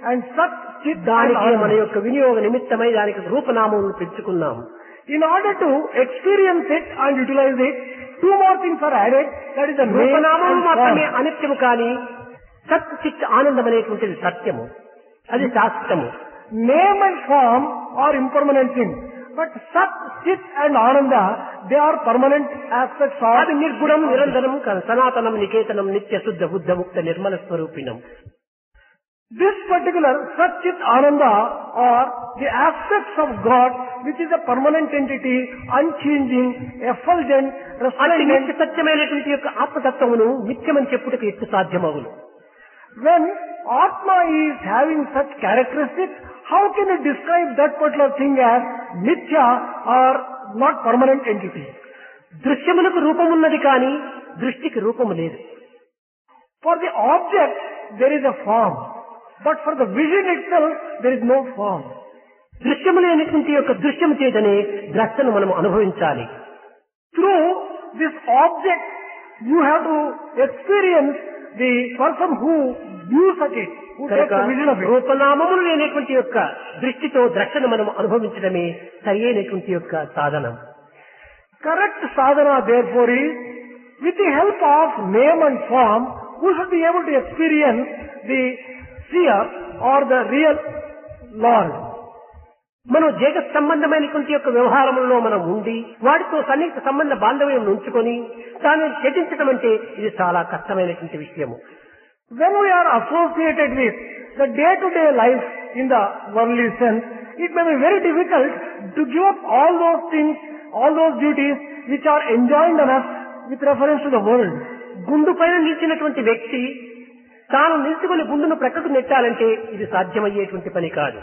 and Sat Chit. దానికి మన యొక్క వినియోగ నిమిత్తమై దానికి రూపనామములు పెంచుకున్నాం. In order to experience it and utilize it, two more things are added. That is the name రూపనామము and మాత్రమే form. అనిత్యము కానీ సత్ చిత్ ఆనందం అనేటువంటిది సత్యము, అది శాశ్వతము. Name and form are impermanent things. But Sat, Chit and Ananda, they are permanent aspects of. అది నిర్గుణం నిరంతరం సనాతనం నికేతనం నిత్య శుద్ధ బుద్ధ ముక్త Nirmala స్వరూపిణం. This particular Sat, Chit, Ananda are the aspects of God, which is a permanent entity, unchanging, effulgent, అతి resplendent. నిత్య సత్యమైనటువంటి యొక్క ఆత్మతత్వమును నిత్యమని చెప్పుటకు ఎట్టు సాధ్యమగును? When Atma is having such characteristics, how can you describe that particular thing as Mithya or not permanent entity? దృశ్యములకు రూపమున్నది కానీ దృష్టికి రూపము లేదు. For the object, there is a form. But for the vision itself, there is no form. దృశ్యము లేనటువంటి యొక్క దృశ్యము చేతనే ద్రష్టను మనం అనుభవించాలి. Through this object, you have to experience the person who views at it, who takes కనుక the vision of it. రూపనామములు లేనటువంటి యొక్క దృష్టితో ద్రష్టను మనం అనుభవించడమే సరి అయినటువంటి యొక్క సాధనం. Correct sadhana therefore is, with the help of name and form, who should be able to experience the seer or the real Lord. మనం జగత్ సంబంధమైనటువంటి యొక్క వ్యవహారంలో మనం ఉండి వాటితో సన్నిహిత సంబంధ బాంధవ్యం ఉంచుకొని దాన్ని త్యజించడం అంటే ఇది చాలా కష్టమైనటువంటి విషయము. When we are associated with the day-to-day life in the worldly sense, it may be very difficult to give up all those things, all those duties which are enjoined on us with reference to the world. గుండు పైన నిలిచినటువంటి వ్యక్తి తాను నిలుచుకుని గుండును ప్రక్కకు నెట్టాలంటే ఇది సాధ్యమయ్యేటువంటి పని కాదు.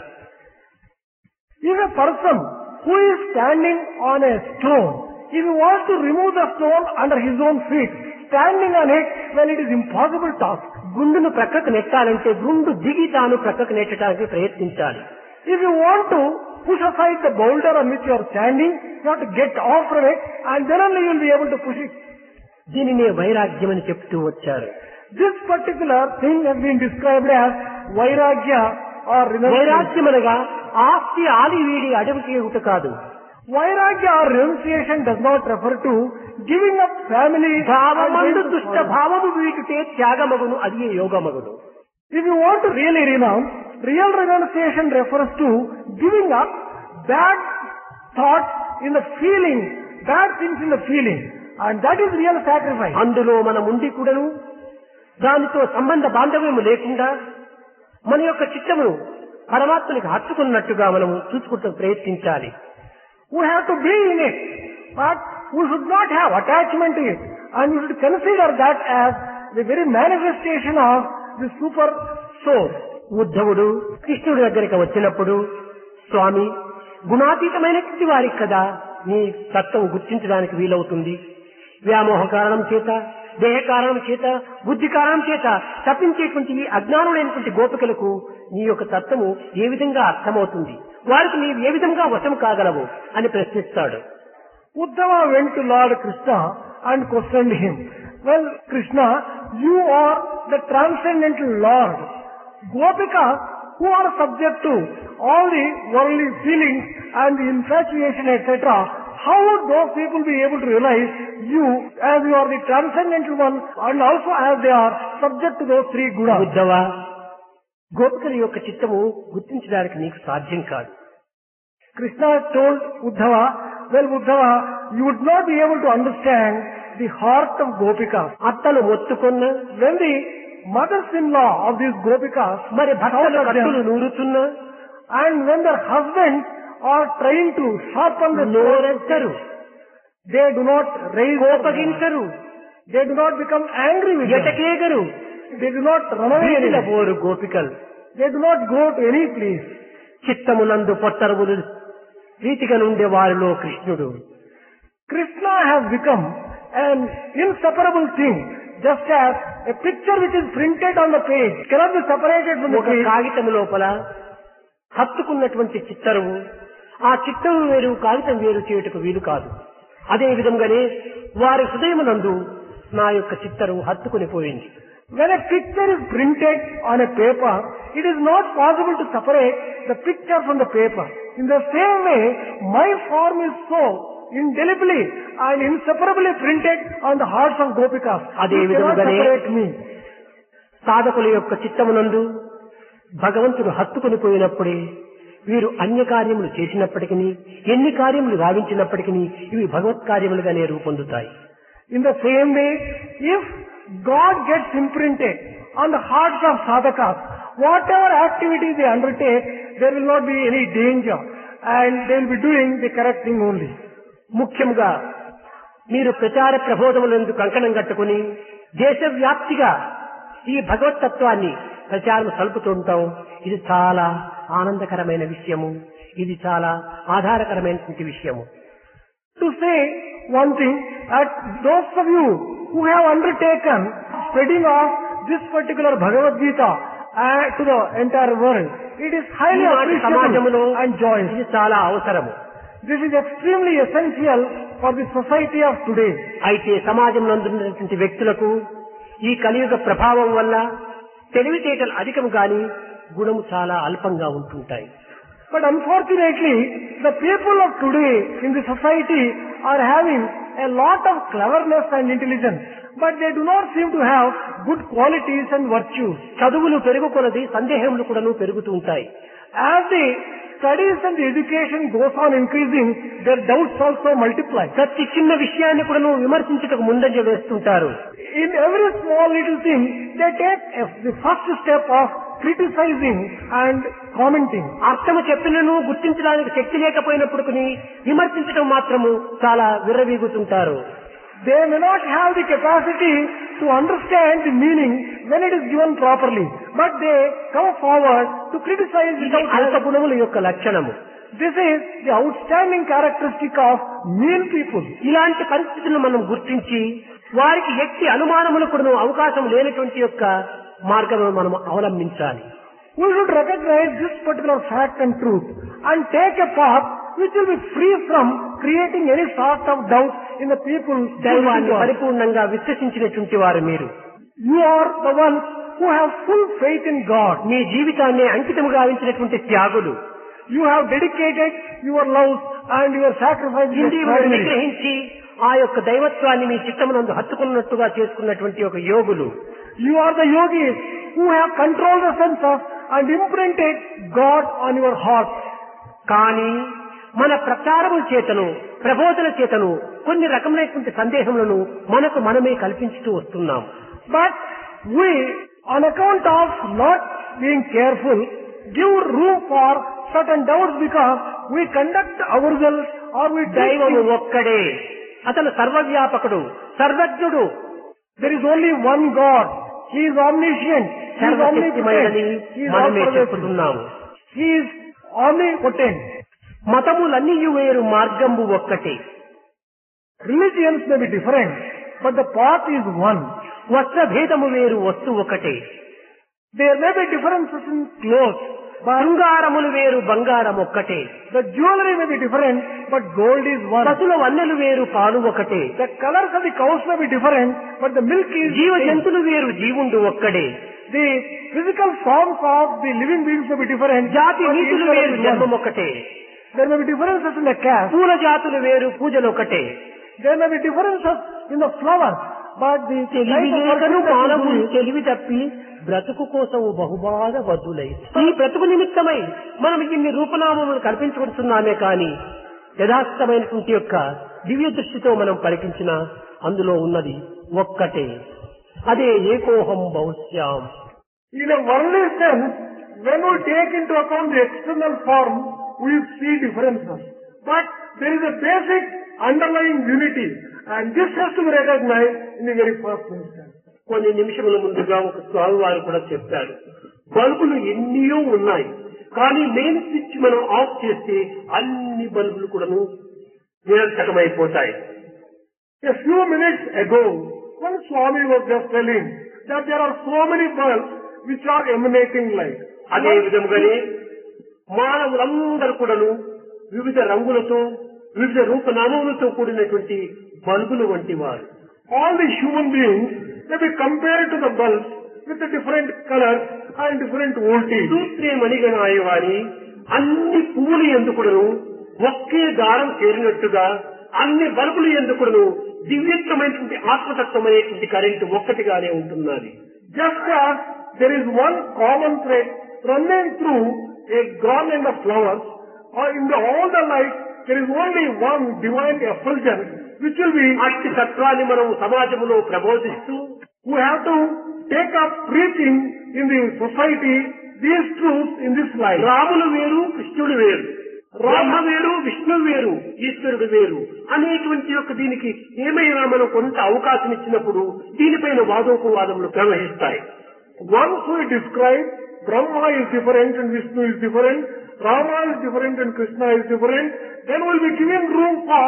If a person who is standing on a stone, if he wants to remove the stone under his own feet, standing on it, well, it is impossible task. గుండును ప్రక్కకు నెట్టాలంటే గుండు దిగి తాను ప్రక్కకు నెట్టడానికి ప్రయత్నించాలి. If you want to push aside the boulder on which you are standing, you have to get off from it, and then only you will be able to push it. దీనినే వైరాగ్యం అని చెప్తూ వచ్చారు. This particular thing has been described as vairagya or renunciation. వైరాగ్యం అనగా ఆస్తి ఆలివీడి అడవికి ఒకటి కాదు. Vairagya or renunciation does not refer to giving up family. భావమందు దుష్ట భావము వీటితే త్యాగమగును, అది యోగమగును. If you want to really renounce, real renunciation refers to giving up bad thoughts in the feeling, bad things in the feeling, and that is real sacrifice. అందులో మనం ఉండి కూడాను దానితో సంబంధ బాంధవ్యము లేకుండా మన యొక్క చిత్తమును పరమాత్మనికి హత్తుకున్నట్టుగా మనము చూసుకుంటూ ప్రయత్నించాలి. We have to be in it, but we should not have attachment to it, and we should consider that as the very manifestation of the super soul. ఉద్ధవుడు కృష్ణుడి దగ్గరికి వచ్చినప్పుడు, స్వామి గుణాతీతమైనటువంటి వారికి కదా నీ తత్వం గుర్తించడానికి వీలవుతుంది. వ్యామోహ కారణం చేత, దేహ కారణం చేత, బుద్ధి కారణం చేత తప్పించేటువంటి ఈ అజ్ఞానులైనటువంటి గోపికలకు నీ యొక్క తత్వము ఏ విధంగా అర్థమవుతుంది, వారికి నీవు ఏ విధంగా వశం కాగలవు అని ప్రశ్నిస్తాడు. Uddhava went to Lord Krishna and questioned him. Well, Krishna, you are the transcendental Lord. Gopikas who are subject to all the worldly feelings and the infatuation, etc., how would those people be able to realize you as you are the transcendental one and also as they are subject to those three gunas? Uddhava, గోపికల యొక్క చిత్తము గుర్తించడానికి నీకు సాధ్యం కాదు. Krishna told Uddhava, well, Uddhava, you would not be able to understand the heart of Gopikas. అత్తలు మొత్తుకున్న When the mothers-in-law of these Gopikas మరి భక్తుల shout at them, కత్తులు నూరుతున్నా and when their husbands are trying to sharpen the sword, నోరెత్తరు, they do not raise their voice. కోపగించరు, They do not become angry with them. ఎటకేగరు. They do not run away వీటిల anywhere. Bore గోపికలు They do not go to any place. చిత్తమునందు పొట్టరువులు రీతిగా నుండే వారిలో కృష్ణుడు. Krishna has become an inseparable thing, just as a picture which is printed on the page cannot be separated from the ఒక page. కాగితం లోపల హత్తుకున్నటువంటి చిత్తరువు, ఆ చిత్తము వేరు కాగితం వేరు చేయుటకు వీలు కాదు. అదే విధంగానే వారి హృదయమునందు నా యొక్క చిత్తరువు హత్తుకుని పోయింది. When a picture is printed on a paper, it is not possible to separate the picture from the paper. In the same way, my form is so indelibly and inseparably printed on the hearts of Gopikas. అదే You cannot విధంగానే separate me. సాధకుల యొక్క చిత్తమునందు భగవంతుడు హత్తుకుని పోయినప్పుడే వీరు అన్య కార్యములు చేసినప్పటికీ, ఎన్ని కార్యములు గావించినప్పటికీ ఇవి భగవత్ కార్యములుగానే రూపొందుతాయి. In the same way, if God gets imprinted on the hearts of sadhakas, whatever activity they undertake, there will not be any danger and they will be doing the correct thing only. ముఖ్యంగా మీరు ప్రచార ప్రబోధములందు కంకణం కట్టుకుని దేశవ్యాప్తిగా ఈ భగవతత్వాన్ని ప్రచారం సలుపుతుంటాం. ఇది చాలా ఆనందకరమైన విషయము, ఇది చాలా ఆధారకరమైనటువంటి విషయము. To say one thing, that those of you who have undertaken spreading of this particular Bhagavad Gita to the entire world, it is highly ఈనాటి సమాజంలో appreciable and joyous. ఇది చాలా అవసరము. This is extremely essential for the society of today. అయితే సమాజంలో ఉన్నటువంటి వ్యక్తులకు ఈ కలియుగ ప్రభావం వల్ల తెలివితేటలు అధికము గాని గుణము చాలా అల్పంగా ఉంటుంటాయి. But unfortunately, the people of today in the society are having a lot of cleverness and intelligence, but they do not seem to have good qualities and virtues. చదువులు పెరుగుకొలది సందేహములు కూడాను పెరుగుతూ ఉంటాయి. As the studies and the education goes on increasing, their doubts also multiply. ప్రతి చిన్న విషయాన్ని కూడాను విమర్శించుటకు ముందంజ వేస్తుంటారు. In every small little thing, they take the first step of criticizing and commenting. అర్థము చెప్పినను గుర్తించడానికి శక్తి లేకపోయినప్పటికీ విమర్శించడం మాత్రము చాలా విర్రవీగుతుంటారు. They may not have the capacity to understand the meaning when it is given properly, but they come forward to criticize without అల్ప గుణముల యొక్క లక్షణము. This is the outstanding characteristic of mean people. ఇలాంటి పరిస్థితులను మనం గుర్తించి వారికి ఎట్టి అనుమానములకు అవకాశం లేనటువంటి యొక్క మార్గమును మనం అవలంబించాలి. We should recognize this particular fact and truth and take a path which will be free from creating any sort of doubt in the people. దైవాన్ని పరిపూర్ణంగా విశ్వసించినటువంటి వారు మీరు. You are the ones who have full faith in God. మీ జీవితాన్ని అంకితము గావించినటువంటి త్యాగులు. You have dedicated your lives and your sacrifices. ఇంద్రియములను నిగ్రహించి ఆ యొక్క దైవత్వాన్ని మీ చిత్తమునందు హత్తుకున్నట్టుగా చేసుకున్నటువంటి ఒక యోగులు. You are the yogis who have controlled the senses and imprinted God on your heart. కానీ మన ప్రచారముల చేతను ప్రబోధన చేతను కొన్ని రకమైనటువంటి సందేహములను మనకు మనమే కల్పించుతూ వస్తున్నాం. But we, on account of not being careful, give room for certain doubts because we conduct ourselves or we దైవము ఒక్కడే, అతను సర్వవ్యాపకుడు, సర్వజ్ఞుడు. There is only one God. He is omniscient. He is omnipotent. He is మనమే చెప్పుతున్నాము. He is omnipotent. మతములన్నీ వేరు, మార్గంబు ఒక్కటే. Religions may be different, but the path is one. వస్త్ర భేదము వేరు, వస్తువు ఒకటే. There may be differences in clothes, but బంగారములు వేరు, బంగారం ఒక్కటే. the jewelry may be different, but gold is one. పశుల వన్నెలు వేరు, పాలు ఒకటే. The colors of the cows may be different, but the milk is జీవ same. జంతువులు వేరు, జీవుండు ఒక్కడే. The physical forms of the living beings may be different. జాతి but నీతులు each వేరు, one is జన్మం one. ఒకటే. There may be differences in the caste. పూల జాతులు వేరు, పూజలు ఒకటే. There may be differences in the flowers, but the తెలివి type of లేకను worship that మానవులు we do తెలివి తప్పి బ్రతుకు కోసం బహుబాధ వద్దులై ఈ బ్రతుకు నిమిత్తమై మనం ఇన్ని రూపనామములు కల్పించుకుంటున్నామే కానీ యథార్థమైనటువంటి యొక్క దివ్య దృష్టితో మనం పరికించిన అందులో ఉన్నది ఒక్కటే. అదే ఏకోహం బహుశ్యాం. In a worldly sense, when we take into account the external form, we see differences. But there is a basic underlying unity, and this has to be recognized in the very first instance. కొన్ని నిమిషముల ముందుగా ఒక స్వామి వారు కూడా చెప్పారు, బల్బులు ఎన్నో ఉన్నాయి, కానీ మెయిన్ స్విచ్ మనం ఆఫ్ చేస్తే అన్ని బల్బులు కూడాను నిరర్థకమైపోతాయి. A few minutes ago, one Swami was just telling that there are so many bulbs which are emanating light. అదే విధముగానే మానవులందరూ కూడాను వివిధ రంగులతో వివిధ రూపనామములతో కూడినటువంటి బల్బులు వంటి వారు. All the human beings may be compared to the bulbs with the different colors and different voltage. సూత్రే మణిగణాయవాణి అన్ని పువ్వులు ఎందుకుడను ఒకే దారం చేరినట్టుగా అన్ని బల్బులు ఎందుకుడను దివ్యత్వమైనటువంటి ఆత్మతత్వమైనటువంటి కరెంటు ఒక్కటిగానే ఉంటున్నది. Just as there is one common thread running through a garland of flowers, or in all the light, there is only one divine effulgence, which will be అట్టి తత్వాన్ని మనం సమాజంలో ప్రబోధిస్తూ we have to take up preaching in the society these truths in this life. Ramulu వేరు, కృష్ణుడు వేరు, బ్రహ్మ వేరు, విష్ణువు వేరు, ఈశ్వరుడు వేరు అనేటువంటి యొక్క దీనికి ఏమైనా మనం కొంత అవకాశం ఇచ్చినప్పుడు దీనిపైన వాదోపవాదములు ప్రవహిస్తాయి. Once we describe Brahma is different and Vishnu is different, Rama is different and Krishna is different, then we will be given room for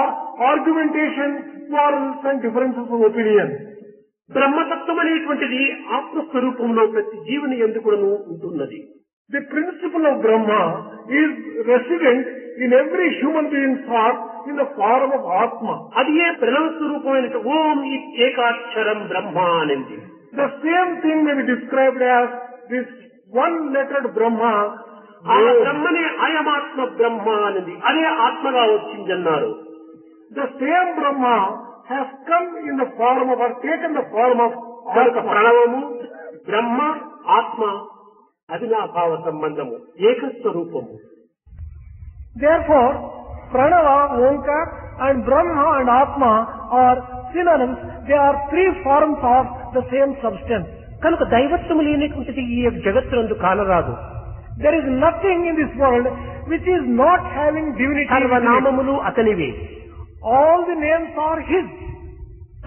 argumentation, quarrels and differences of opinion. బ్రహ్మతత్వం అనేటువంటిది ఆత్మస్వరూపంలో ప్రతి జీవుని ఎందుకును ఉంటున్నది. The principle of Brahma is resident in every human being's heart in the form of Atma. అది ఏ ప్రణవ స్వరూపమైన ఓం ఏకాక్షరం బ్రహ్మ అనేది. The same thing may be described as this one-lettered Brahma. ఆ బ్రహ్మనే అయమాత్మ బ్రహ్మ అనేది అదే ఆత్మగా వచ్చిందన్నారు. the same Brahma has come in the form of or taken the form of కనుక Atma. ప్రణవము బ్రహ్మ ఆత్మ అవినాభావ సంబంధము ఏకస్వరూపము. Therefore, Pranava, Omkar and Brahma and Atma are synonyms. They are three forms of the same substance. కనుక దైవత్వము లేనటువంటిది ఈ జగత్తునందు కానరాదు. There is nothing in this world which is not having divinity. within it. సర్వనామములు అతనివే, All the names are His.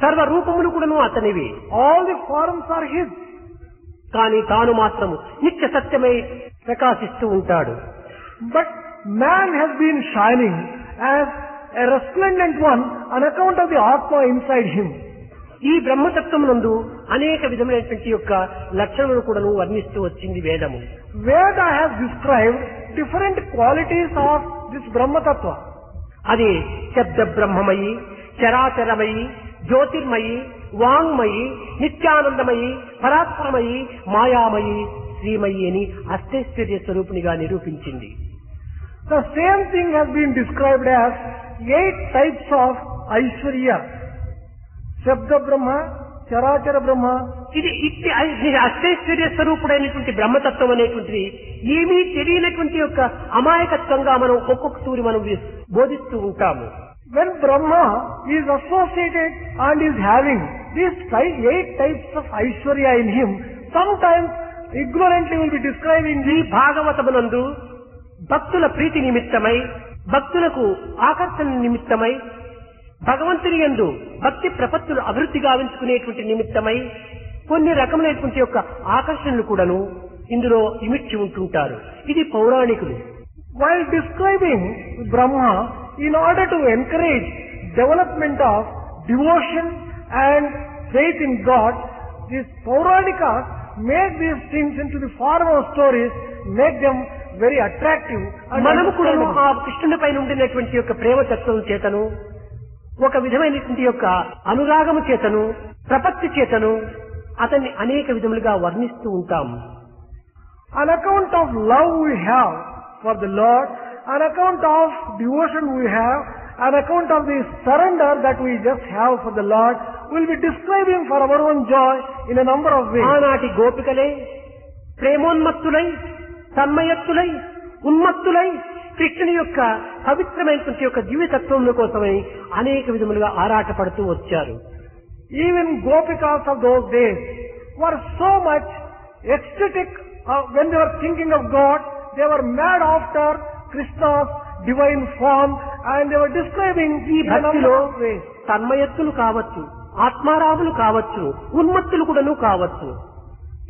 సర్వ రూపములు కూడాను అతనివే. All the forms are His. కానీ తాను మాత్రము నిత్య సత్యమై ప్రకాశిస్తూ ఉంటాడు. But man has been shining as a resplendent one on account of the Atma inside him. ఈ బ్రహ్మతత్వమునందు అనేక విధమైనటువంటి యొక్క లక్షణములు కూడాను వర్ణిస్తూ వచ్చింది వేదము. Veda has described different qualities of this Brahma Tattva. అది శబ్ద బ్రహ్మమయి, చరాచరమయి, జ్యోతిర్మయి, వాంగ్మయి, నిత్యానందమయి, పరాత్పరమయి, మాయామయి, శ్రీమయి అని అష్టైశ్వర్య స్వరూపిణిగా నిరూపించింది. The same thing has been described as 8 types of Aishwarya. Shabda Brahma, Charachara Brahma. ఇది ఇట్టి అష్టైశ్వర్య స్వరూపుడైనటువంటి బ్రహ్మతత్వం అనేటువంటిది ఏమీ తెలియనటువంటి యొక్క అమాయకత్వంగా మనం ఒక్కొక్క తూరి మనం బోధిస్తూ ఉంటాము. When Brahma is associated and is having these 8 types of Aishwarya in him, sometimes ignorantly will be describing ఈ భాగవతమునందు భక్తుల ప్రీతి నిమిత్తమై, భక్తులకు ఆకర్షణ నిమిత్తమై, భగవంతుని యందు భక్తి ప్రపత్తులు అభివృద్ధి గావించుకునేటువంటి నిమిత్తమై కొన్ని రకములైనటువంటి యొక్క ఆకర్షణలు కూడాను ఇందులో ఇమిడ్చి ఉంటుంటారు. ఇది పౌరాణికులు. While describing Brahma, in order to encourage development of devotion and faith in God, these Pauranikas make these things into the form of stories, make them very attractive. And మనము కూడా understandable. ఆ కృష్ణుని పైన ఉండినటువంటి యొక్క ప్రేమ తత్వం చేతను, ఒక విధమైనటువంటి యొక్క అనురాగము చేతను, ప్రపత్తి చేతను అతన్ని అనేక విధములుగా వర్ణిస్తూ ఉంటాము. On account of love we have for the Lord, on account of devotion we have, on account of the surrender that we just have for the Lord, we'll be describing for our own joy in a number of ways. ఆనాటి గోపికలే ప్రేమోన్మత్తులై, తన్మయత్తులై, ఉన్మత్తులై కృష్ణుని యొక్క పవిత్రమైనటువంటి యొక్క దివ్యతత్వముల కోసమై అనేక విధములుగా ఆరాటపడుతూ వచ్చారు. Even Gopikas of those days were so much ecstatic when they were thinking of God. They were mad after Krishna's divine form and they were describing ఈ in a number భక్తిలో of ways. తన్మయత్తులు కావచ్చు, ఆత్మారాములు కావచ్చు, ఉన్మత్తులు కూడాను కావచ్చు.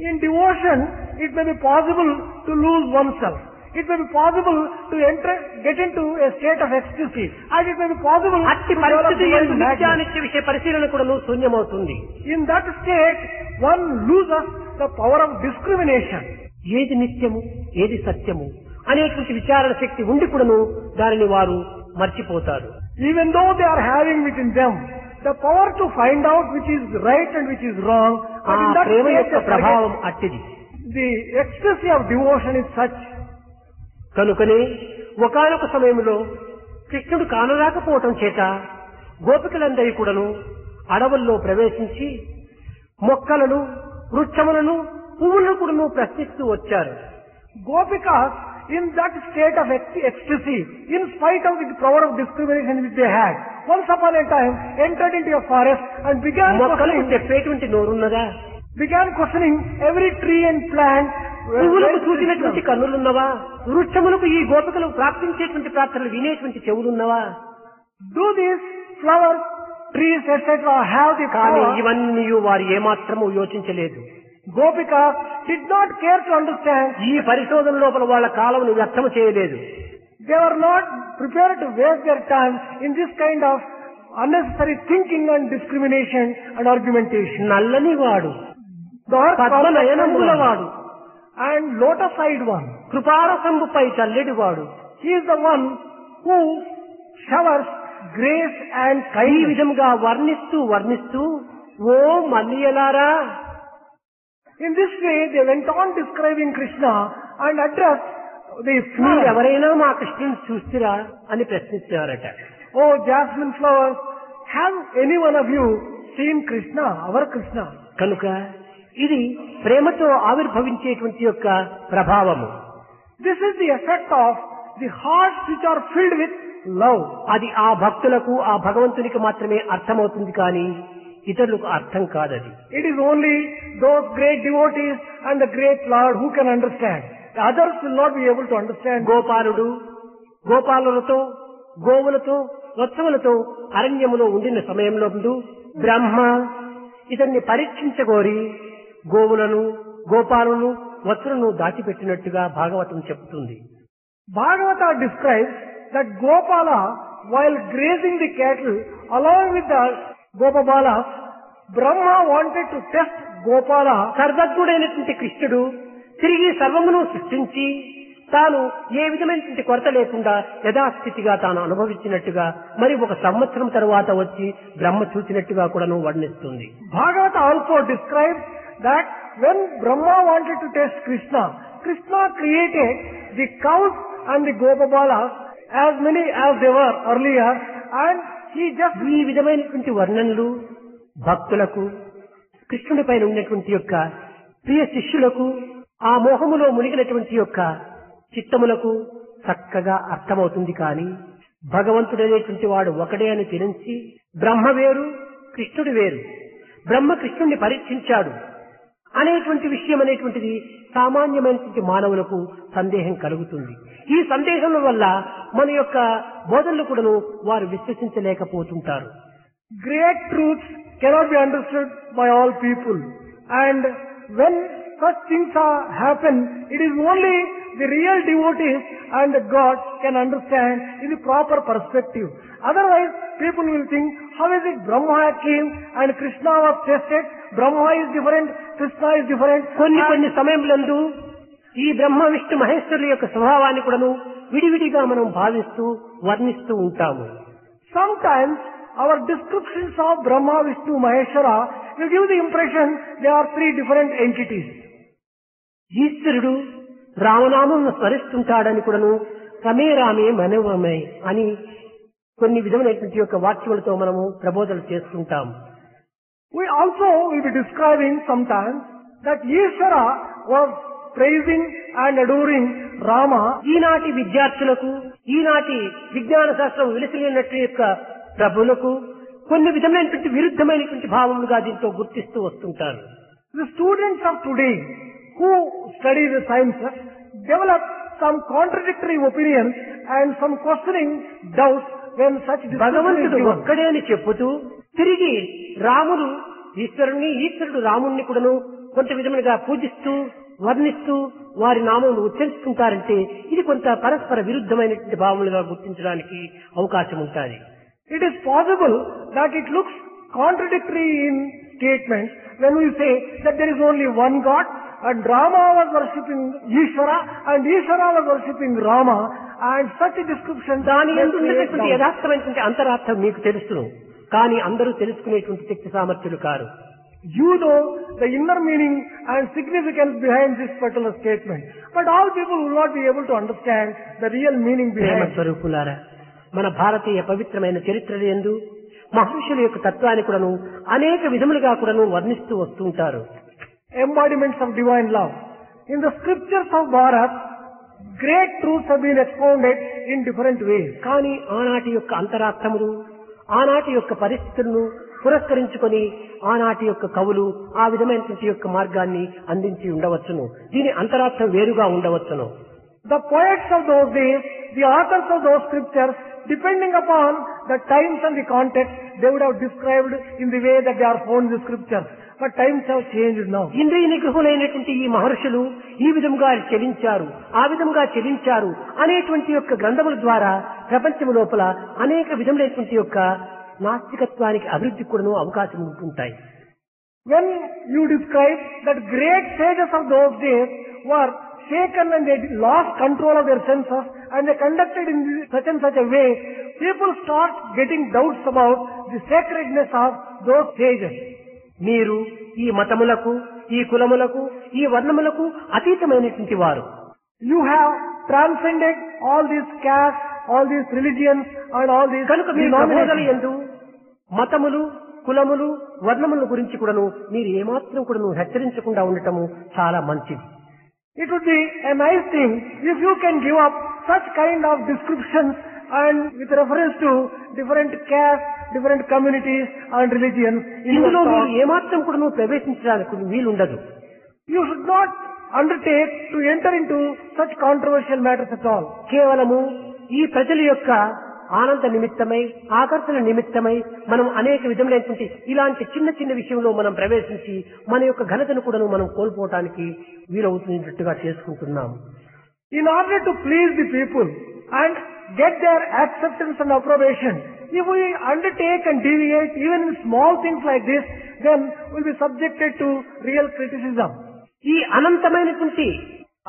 In devotion, it may be possible to lose oneself. It may be possible to get into a state of ecstasy, and it may be possible అట్టి to develop పరిస్థితి divine ఎందు madness. నిత్యానిత్య విషయ పరిశీలన కూడాను శూన్యమవుతుంది. In that state, one loses the power of discrimination. ఏది నిత్యము, ఏది సత్యము అనేటువంటి విచారణ శక్తి ఉండి కూడాను దానిని వారు మర్చిపోతారు. Even though they are having within them the power to find out which is right and which is wrong, ఆ but in that Prema state యొక్క they ప్రభావం forget. అట్టిది. The ecstasy of devotion is such. కనుకనే ఒకానొక సమయంలో కృష్ణుడు కానరాకపోవటం చేత గోపికలందరి కూడాను అడవుల్లో ప్రవేశించి మొక్కలను, వృక్షములను, పువ్వులను కూడాను ప్రశ్నిస్తూ వచ్చారు. Gopikas, in that state of ecstasy, in spite of the power of discrimination which they had, once upon a time entered into a forest and మొక్కలకు చెప్పేటువంటి నోరున్నదా? began questioning every tree and plant. పువ్వులకు చూసినటువంటి కన్నులున్నవా? వృక్షములకు ఈ గోపికలు ప్రార్థించేటువంటి ప్రార్థనలు వినేటువంటి చెవులున్నవా? Do these flowers, trees, etc. have the కానీ power? ఇవన్నీ వారు ఏమాత్రము యోచించలేదు. Gopikas did not care to understand. ఈ పరిశోధన లోపల వాళ్ళ కాలమును వ్యర్థము చేయలేదు. They were not prepared to waste their time in this kind of unnecessary thinking and discrimination and argumentation. నల్లని వాడు, Dark పద్మనయనముల వాడు, and lotus-eyed one. కృపారసంబుపై చల్లెడి వాడు. He is the one who showers grace and ఈ kindness. విధంగా వర్ణిస్తూ ఓ మల్లియలారా, In this way, they went on describing Krishna and addressed the flowers. మీరెవరైనా మా కృష్ణుని చూస్తురా అని ప్రశ్నించారట. oh jasmine flowers, have any one of you seen Krishna, our Krishna? కనుక ఇది ప్రేమతో ఆవిర్భవించేటువంటి యొక్క ప్రభావము. This is the effect of the hearts which are filled with love. అది ఆ భక్తులకు ఆ భగవంతునికి మాత్రమే అర్థమవుతుంది కానీ ఇతరులకు అర్థం కాదది. It is only those great devotees and the great Lord who can understand. The others will not be able to understand. గోపాలుడు గోపాలులతో గోవులతో వత్సములతో అరణ్యములో ఉండిన సమయంలో బ్రహ్మ ఇతన్ని పరీక్షించగోరి గోవులను గోపాలను వత్సలను దాచిపెట్టినట్టుగా భాగవతం చెబుతుంది. Bhagavata describes that Gopala, while grazing the cattle along with the Gopabalas, Brahma wanted to test Gopala. సర్వజ్ఞుడైనటువంటి కృష్ణుడు తిరిగి సర్వమును సృష్టించి తాను ఏ విధమైనటువంటి కొరత లేకుండా యథాస్థితిగా తాను అనుభవించినట్టుగా మరి ఒక సంవత్సరం తరువాత వచ్చి బ్రహ్మ చూసినట్టుగా కూడాను వర్ణిస్తుంది. Bhagavata also describes that when Brahma wanted to test Krishna, Krishna created the cows and the Gopabalas as many as they were earlier, and he just... ఈ విధమైనటువంటి వర్ణనలు భక్తులకు కృష్ణుడి పైన ఉన్నటువంటి యొక్క ప్రియ శిష్యులకు ఆ మోహములో మునిగినటువంటి యొక్క చిత్తములకు చక్కగా అర్థమవుతుంది కానీ భగవంతుడనేటువంటి వాడు ఒకడే అని తెలిసి బ్రహ్మ వేరు కృష్ణుడు వేరు, బ్రహ్మ కృష్ణుడిని పరీక్షించాడు అనేటువంటి విషయం అనేటువంటిది సామాన్యమైనటువంటి మానవులకు సందేహం కలుగుతుంది. ఈ సందేహం వల్ల మన యొక్క బోధనలు కూడాను వారు విశ్వసించలేకపోతుంటారు. Great truths cannot be understood by all people, and when such things happen, it is only the real devotees and the God can understand in the proper perspective. Otherwise, people will think, how is it Brahma came and Krishna was tested? Brahma is different, Krishna is different. కొన్ని సమయంలో ఈ బ్రహ్మ విష్ణు మహేశ్వరుల యొక్క స్వభావాన్ని కూడాను విడివిడిగా మనం భావిస్తూ వర్ణిస్తూ ఉంటాము. Sometimes our descriptions of Brahma, Vishnu, Maheshwara will give the impression they are three different entities. ఈశ్వరుడు రామనామం స్మరిస్తుంటాడని కూడాను రమే రామే మనోరమే అని కొన్ని విధమైనటువంటి యొక్క వాక్యములతో మనము ప్రబోధనలు చేస్తుంటాం. We also will be describing sometimes that Ishvara was praising and adoring Rama. ఈనాటి విద్యార్థులకు ఈనాటి విజ్ఞాన శాస్త్రం విలసిల్లినట్టు యొక్క ప్రభులకు కొన్ని విధమైనటువంటి విరుద్ధమైనటువంటి భావములుగా దీంతో గుర్తిస్తూ వస్తుంటారు. The students of today who study the sciences develop some contradictory opinions and some questioning doubts when such భగవంతుడు ఒక్కడే అని చెప్పుతూ తిరిగి రాముడు ఈశ్వరుణ్ణి ఈశ్వరుడు రాముణ్ణి కూడాను కొంత విధములుగా పూజిస్తూ వర్ణిస్తూ వారి నామమును ఉచ్చరిస్తుంటారంటే ఇది కొంత పరస్పర విరుద్ధమైనటువంటి భావములుగా గుర్తించడానికి అవకాశం ఉంటుంది. It is possible that it looks contradictory in statements when we say that there is only one God and Rama was worshipping Ishvara and Ishvara was worshipping Rama, and such a description దాని యందు ఉన్నటువంటి యథార్థమైనటువంటి అంతరార్థం మీకు తెలుసును కానీ అందరూ తెలుసుకునేటువంటి శక్తి సామర్థ్యులు car. You know the inner meaning and significance behind this particular statement, but all people will not be able to understand the real meaning behind it. స్వరూపులారా, మన భారతీయ పవిత్రమైన చరిత్రల యందు మహర్షుల యొక్క తత్వాన్ని కూడాను అనేక విధములుగా కూడాను వర్ణిస్తూ వస్తుంటారు. Embodiments of divine love. In the scriptures of Bharat, great truths have been expounded in different ways. కానీ ఆనాటి యొక్క అంతరార్థములు ఆనాటి యొక్క పరిస్థితులను పురస్కరించుకొని ఆనాటి యొక్క కవులు ఆ విధమైనటువంటి యొక్క మార్గాన్ని అందించి ఉండవచ్చును. దీని అంతరార్థం వేరుగా ఉండవచ్చును. The poets of those days, the authors of those scriptures, depending upon the times and the context, they would have described in the way that they are found in the scriptures. But times have changed now. ఇంద్రియ నిగ్రహులైనటువంటి ఈ మహర్షులు ఈ విధంగా చెలించారు ఆ విధంగా చెలించారు అనేటువంటి యొక్క గ్రంథముల ద్వారా ప్రపంచము లోపల అనేక విధములైనటువంటి యొక్క నాస్తికత్వానికి అభివృద్ధి కూడాను అవకాశం ఉంటుంటాయి. When you describe that great sages of those days were shaken and they lost control of their senses and they conducted in such and such a way, people start getting doubts about the sacredness of those sages. మీరు ఈ మతములకు ఈ కులములకు ఈ వర్ణములకు అతీతమైనటువంటి వారు. You have transcended all these castes, all these religions and all these కనుక మీ ప్రబోధన denominations. యందు మతములు, కులములు, వర్ణముల గురించి కూడాను మీరు ఏమాత్రం కూడాను హెచ్చరించకుండా ఉండటము చాలా మంచిది. It would be a nice thing if you can give up such kind of descriptions and with reference to different castes, different communities and religions in your ఇందులో మీరు thought. ఏమాత్రం కూడాను ప్రవేశించడానికి వీలుండదు. You should not undertake to enter into such controversial matters at all. కేవలము ఈ ప్రజల యొక్క ఆనంద నిమిత్తమై, ఆకర్షణ నిమిత్తమై మనం అనేక విధములైనటువంటి ఇలాంటి చిన్న చిన్న విషయంలో మనం ప్రవేశించి మన యొక్క ఘనతను కూడా మనం కోల్పోవటానికి వీలవుతున్నట్టుగా చేసుకుంటున్నాము. In order to please the people and get their acceptance and approbation, if we undertake and deviate even in small things like this, then we'll be subjected to real criticism. ఈ అనంతమైనటువంటి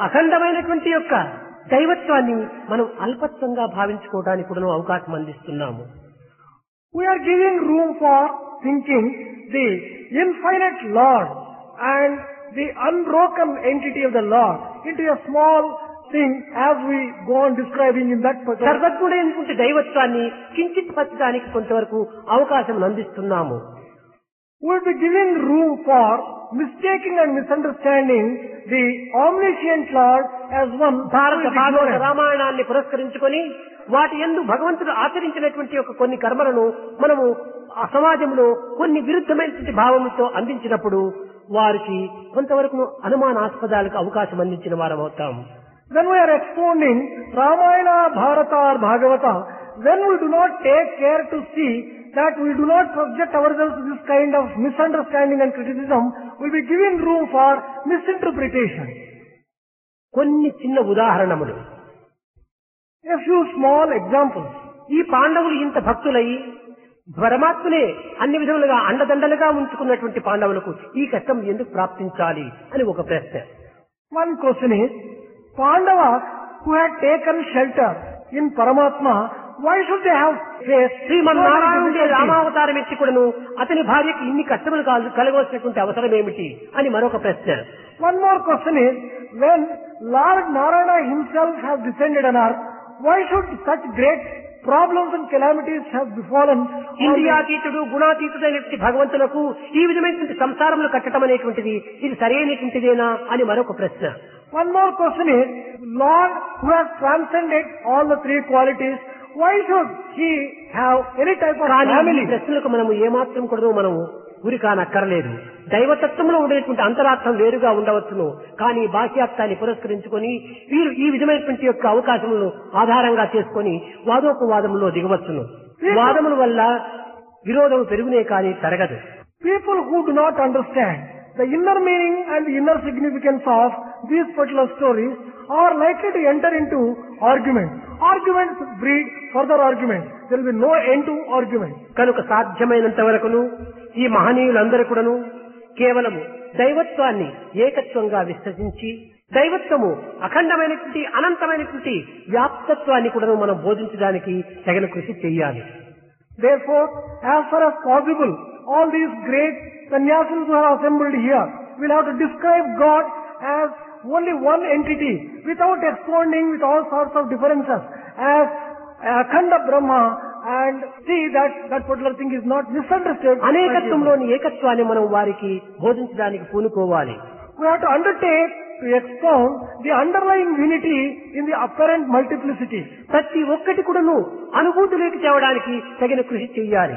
అఖండమైనటువంటి యొక్క దైవత్వాన్ని మనం అల్పత్వంగా భావించుకోవడానికి కూడా అవకాశం అందిస్తున్నాము. We are giving room for thinking the infinite Lord and the unbroken entity of the Lord into a small thing as we go on describing in that particular. సర్వజ్ఞుడైనటువంటి దైవత్వాన్ని కించిత్ పరచడానికి కొంతవరకు అవకాశం అందిస్తున్నాము. We will be giving room for mistaking and misunderstanding the omniscient Lord as one భారత who is Bhagavata ignorant. రామాయణాన్ని పురస్కరించుకొని వాటి యందు భగవంతుడు ఆచరించినటువంటి యొక్క కొన్ని కర్మలను మనము ఆ సమాజంలో కొన్ని విరుద్ధమైనటువంటి భావములతో అందించినప్పుడు వారికి కొంతవరకు అనుమానాస్పదాలకు అవకాశం అందించిన వారం అవుతాము. When we are expounding Ramayana, Bharata or Bhagavata, when we do not take care to see that we do not subject ourselves to this kind of misunderstanding and criticism, we will be giving room for misinterpretation. కొన్ని చిన్న ఉదాహరణములు, A few small examples. ఈ పాండవులు ఇంత భక్తులై పరమాత్మనే అన్ని విధములుగా అండదండలుగా ఉంచుకున్నటువంటి పాండవులకు ఈ కష్టం ఎందుకు ప్రాప్తించాలి అని ఒక ప్రశ్న. One question is, Pandavas who had taken shelter in Paramatma, why should they have faced శ్రీమన్నారాయణుడే difficulties? రామావతారం ఎత్తి కూడాను అతని భార్యకి ఇన్ని కష్టములు కలగవలసినటువంటి అవసరం ఏమిటి అని మరొక ప్రశ్న. One more question is, when Lord Narayana himself has descended on earth, why should such great problems and calamities have befallen on the- ఇంద్రియాతీతుడు, గుణాతీతుడైనటువంటి భగవంతులకు ఈ విధమైనటువంటి సంసారములు కట్టడం అనేటువంటిది ఇది సరైనటువంటిదేనా అని మరొక ప్రశ్న. One more question is, Lord who has transcended all the three qualities, why should he have any type of కానీ ఈ family? ప్రశ్నలకు మనము ఏమాత్రం కూడా మనము గురి కానక్కర్లేదు. దైవతత్వంలో ఉండేటువంటి అంతరార్థం వేరుగా ఉండవచ్చును, కానీ బాహ్యార్థాన్ని పురస్కరించుకొని వీరు ఈ విధమైనటువంటి యొక్క అవకాశములను ఆధారంగా చేసుకొని వాదోపవాదములో దిగవచ్చును. వాదముల వల్ల విరోధం పెరుగునే కానీ తరగదు. People who do not understand the inner meaning and the inner significance of these particular stories are likely to enter into argument. Arguments breed further argument. There will be no end to argument. కనుక సాధ్యమైనంత వరకును ఈ మహనీయులందరూ కూడాను కేవలము దైవత్వాన్ని ఏకత్వంగా విశ్వసించి దైవత్వము అఖండమైనటువంటి అనంతమైనటువంటి వ్యాప్తత్వాన్ని కూడా మనం బోధించడానికి తగిన కృషి చేయాలి. Therefore, as far as possible, all these great sannyasis who are assembled here will have to describe God as only one entity without expounding with all sorts of differences as Akhanda Brahma and see that that particular thing is not misunderstood. అనేకత్వంలోని ఏకత్వాన్ని మనం వారికి బోధించడానికి పూనుకోవాలి. We have to undertake to expound the underlying unity in the apparent multiplicity. ప్రతి ఒక్కటి కూడాను అనుభూతిలోకి తేవడానికి తగిన కృషి చేయాలి.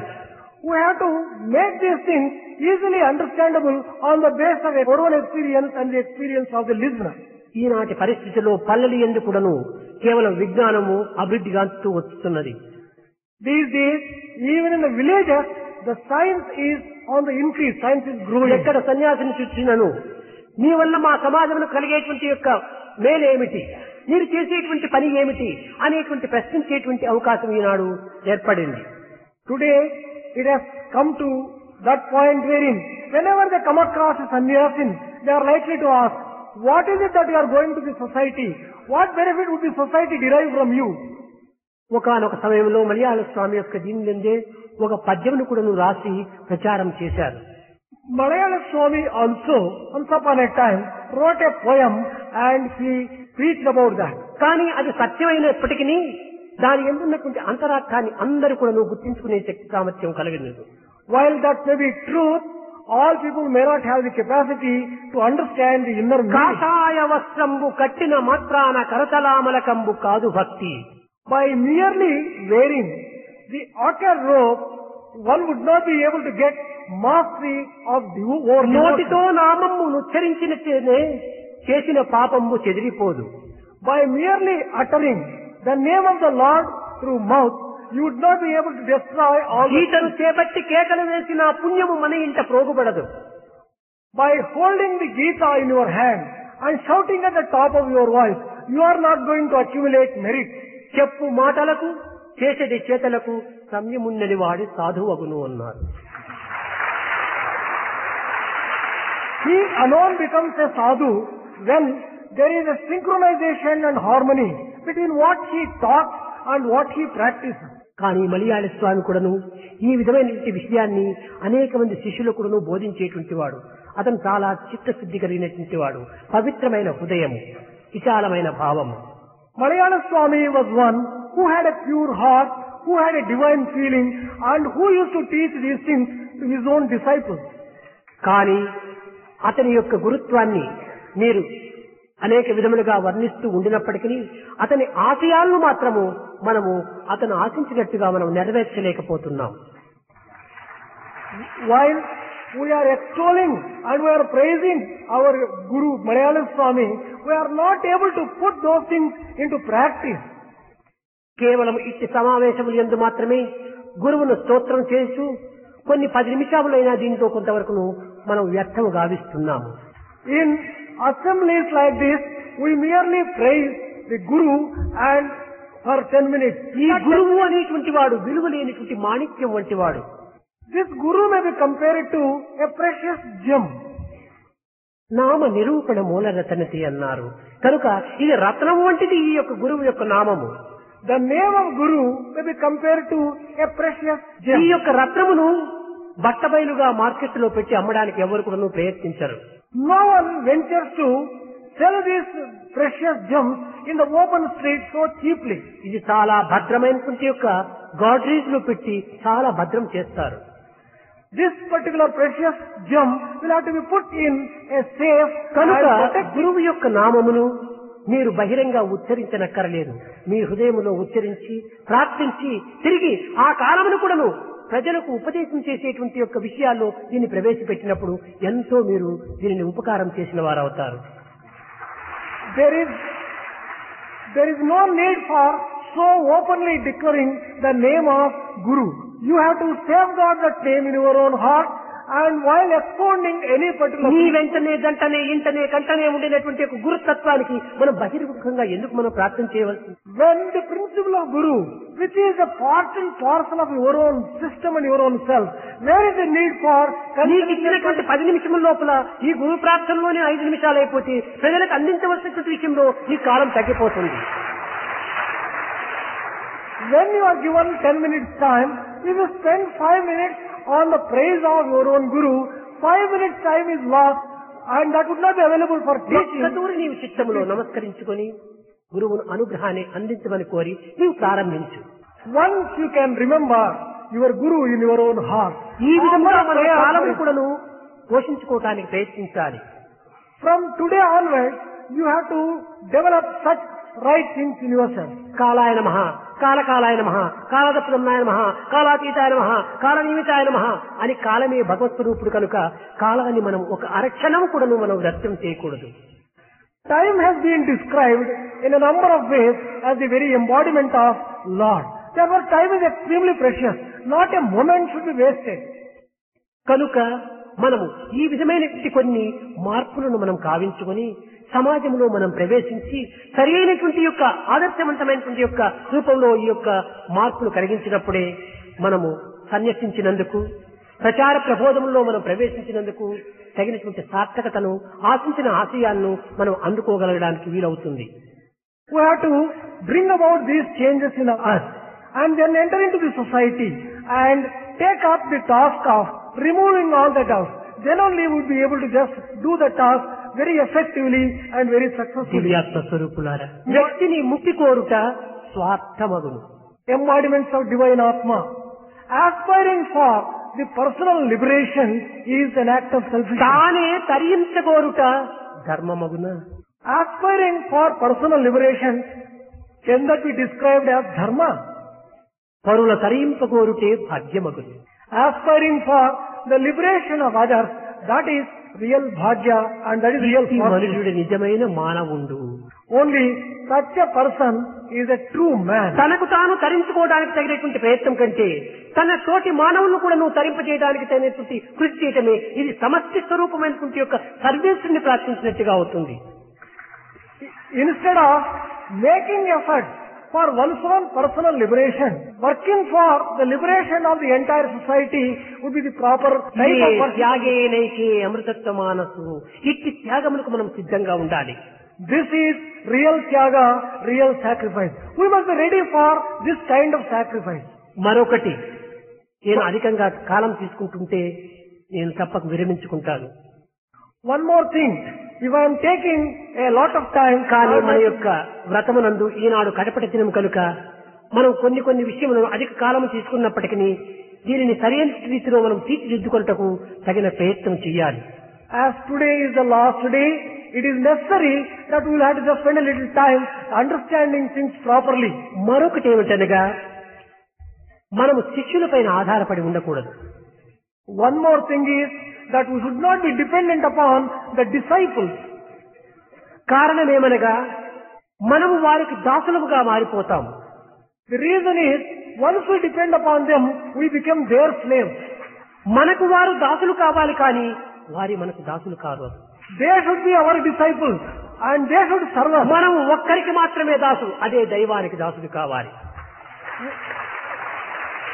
We have to make these things easily understandable on the basis of our own experience and the experience of the listener. ఈనాటి పరిస్థితిలో పల్లెలు ఎందుకు కూడాను కేవలం విజ్ఞానము అభివృద్ధిగాంచుతూ వస్తున్నది. These days, even in the villages, the science is on the increase. Science is growing. ఎక్కడ సన్యాసిని చూసినను నీ వల్ల మా సమాజంలో కలిగేటువంటి యొక్క మేలేమిటి, మీరు చేసేటువంటి పని ఏమిటి అనేటువంటి ప్రశ్నించేటువంటి అవకాశం ఈనాడు ఏర్పడింది. Today, it has come to that point wherein whenever they come across a sannyasin, they are likely to ask, what is it that you are going to the society? What benefit would the society derive from you? ఒకానొక సమయంలో మలయాళ స్వామి యొక్క దీనిందే ఒక పద్యమును కూడా రాసి ప్రచారం చేశారు. Malayala Swami also, once upon a time, wrote a poem and he preached about that. కానీ అది సత్యమైనప్పటికీ దాని ఎందున్నటువంటి అంతరార్థాన్ని అందరూ కూడా గుర్తించుకునే శక్తి సామర్థ్యం కలిగినది. While that may be truth, all people may not have the capacity to understand the inner meaning. కాషాయ వస్త్రంబు కట్టిన మాత్రాన కరతలామలకంబు కాదు భక్తి. By merely wearing the outer robe, one would not be able to get mastery of devotion. నోటితో నామము ఉచ్చరించినట్టే చేసిన పాపంబు చెదిరిపోదు. By merely uttering the name of the Lord through mouth, you would not be able to destroy all. గీతను చేపట్టి కేకలు వేసిన పుణ్యము మన ఇంట ప్రోగుపడదు. By holding the Gita in your hand and shouting at the top of your voice, you are not going to accumulate merit. చెప్పు మాటలకు చేసేది చేతలకు సంయమున్నది వాడి సాధువగును అన్నారు. He alone becomes a sadhu when there is a synchronization and harmony between what he talks and what he practices. కానీ మలయాళ స్వామి కూడాను ఈ విధమైన విషయాన్ని అనేక మంది శిష్యులకు కూడాను బోధించేటువంటి వాడు. అతను చాలా చిత్తశుద్ధి కలిగినటువంటి వాడు, పవిత్రమైన హృదయము, విశాలమైన భావము. Malayala Swami was one who had a pure heart, who had a divine feeling, and who used to teach these things to his own disciples. కానీ అతని యొక్క గురుత్వాన్ని మీరు అనేక విధములుగా వర్ణిస్తూ ఉండినప్పటికీ అతని ఆశయాలను మాత్రము మనము అతను ఆశించినట్టుగా మనం నెరవేర్చలేకపోతున్నాం. While we are extolling and we are praising our Guru Malayala Swami, we are not able to put those things into practice. కేవలం ఇట్టి సమావేశములు యందు మాత్రమే గురువును స్తోత్రం చేస్తూ కొన్ని 10 నిమిషాలైనా దీంతో కొంతవరకు మనం వ్యర్థము గావిస్తున్నాము. In assemblies like this, we merely praise the Guru and for 10 minutes. ఈ గురువు అనేటువంటి వాడు విలువ లేనిటువంటి మాణిక్యం వంటి వాడు. This Guru may be compared to a precious gem. నామ నిరూపణ మూల రతనతి అన్నారు. కనుక ఇది రత్నం వంటిది ఈ యొక్క గురువు యొక్క నామము. The name of Guru may be compared to a precious gem. ఈ యొక్క రత్నమును బట్టబయలుగా మార్కెట్ లో పెట్టి అమ్మడానికి ఎవరు కూడా ప్రయత్నించరు. No one ventures to sell these precious gems in the open street so cheaply. ఇది చాలా భద్రమైనటువంటి యొక్క గాడ్రేజ్ లో పెట్టి చాలా భద్రం చేస్తారు. This particular precious gem will have to be put in a safe. కనుక గురువు యొక్క నామమును మీరు బహిరంగ ఉచ్చరించనక్కరలేదు. మీ హృదయములో ఉచ్చరించి ప్రార్థించి తిరిగి ఆ కాలమును కూడాను ప్రజలకు ఉపదేశం చేసేటువంటి యొక్క విషయాల్లో దీన్ని ప్రవేశపెట్టినప్పుడు ఎంతో మీరు దీనిని ఉపకారం చేసిన వారు అవుతారు. There is no need for so openly declaring the name of Guru. You have to safeguard that name in your own heart, and while expounding any particular నీ వెంటనే గంటనే ఇంటనే కంటనే ఉండినటువంటి ఒక గురుతత్వానికి మనం బహిర్ముఖంగా ఎందుకు మనం ప్రార్థన చేయవలసి? When the principle of Guru, which is a part and parcel of your own system and your own self, where is the need for నీకు ఇచ్చినటువంటి 10 నిమిషముల లోపల ఈ గురు ప్రార్థనలోనే 5 నిమిషాలు అయిపోతే ప్రజలకు అందించవలసినటువంటి విషయంలో ఈ కాలం తగ్గిపోతుంది. When you are given 10 minutes time, if you spend 5 minutes on the praise of your own Guru, 5 minutes time is lost, and that would not be available for teaching. ఒక్కసారి నీవు చిత్తములో నమస్కరించుకొని గురువును అనుగ్రహాన్ని అందించమని కోరి నీవు ప్రారంభించు. Once you can remember your Guru in your own heart, ఈ విధంగా మన కాలమును కూడాను పోషించుకోవటానికి ప్రయత్నించాలి. From today onwards, you have to develop such right things in yourself. కాలాయ నమః, కాలకాలాయ నమః, కాలదప్రదమ్నాయ నమః, కాలాతీతాయ నమః, కాలనిమితాయ నమః అని కాలమే భగవత్స్వరూపుడు కనుక కాలాన్ని మనం ఒక అరక్షణం కూడాను మనం వ్యర్థం చేయకూడదు. Time has been described in a number of ways as the very embodiment of Lord. Therefore, time is extremely precious. Not a moment should be wasted. కనుక మనము ఈ విధమైన కొన్ని మార్పులను మనం కావించుకొని సమాజంలో మనం ప్రవేశించి సరైనటువంటి యొక్క ఆదర్శవంతమైనటువంటి యొక్క రూపంలో ఈ యొక్క మార్పులు కలిగించినప్పుడే మనము సన్యసించినందుకు ప్రచార ప్రబోధంలో మనం ప్రవేశించినందుకు తగినటువంటి సార్థకతను ఆశించిన ఆశయాలను మనం అందుకోగలగడానికి వీలవుతుంది. We have to bring about these changes in us and then enter into the society and take up the task of removing all the doubts. Then only we will be able to just do the task very effectively and very successfully. దివ్యాత్మ స్వరూపులారా, వ్యక్తిని ముక్తి కోరుట స్వార్థమగును. Embodiments of divine Atma. Aspiring for the personal liberation is an act of selfishness. తానే తరించగోరుట ధర్మమగున. Aspiring for personal liberation can that be described as dharma? పరుల తరింపగోరుటే భాగ్యమగును. Aspiring for the liberation of others, that is real bhagya and that is real ఈ fortune. మనుషుడు నిజమైన మానవుండు. Only such a person is a true man. తనకు తాను తరించుకోవడానికి తగినటువంటి ప్రయత్నం కంటే తన తోటి మానవులను కూడా నువ్వు తరింపజేయడానికి తగినటువంటి కృషి చేయటమే ఇది సమష్టి స్వరూపమైనటువంటి యొక్క సర్వీస్ ని ప్రార్థించినట్టుగా అవుతుంది. Instead of making effort for one's own personal liberation, working for the liberation of the entire society would be the proper type of work. త్యాగేనైకే అమృతత్వ మానసు. ఇట్టి త్యాగములకు మనం సిద్ధంగా ఉండాలి. This is real tyaga, real sacrifice. We must be ready for this kind of sacrifice. మరొకటి, నేను అధికంగా కాలం తీసుకుంటుంటే నేను తప్పక విరమించుకుంటాను. One more thing, if I am taking a lot of time, కానీ మన యొక్క వ్రతమునందు ఈనాడు కడపటి దినం కనుక మనం కొన్ని విషయములను అధిక కాలం తీసుకున్నప్పటికీ దీనిని సరైన రీతిలో మనం తీర్చిదిద్దుకొనుటకు తగిన ప్రయత్నం చేయాలి. as today is the last day, it is necessary that we will have to just spend a little time understanding things properly. మరొకటి ఏమిటనగా మనము శిష్యులపైన ఆధారపడి ఉండకూడదు. One more thing is that we should not be dependent upon the disciples. కారణమేమనగా మనము వారికి దాసులుగా మారిపోతాము. The reason is, once we depend upon them, we become their slaves. మనకు వారు దాసులు కావాలి కానీ వారి మనకు దాసులు కాదు. They should be our disciples and they should serve us. మనం ఒక్కరికి మాత్రమే దాసు, అదే దైవానికి దాసుడు కావాలి.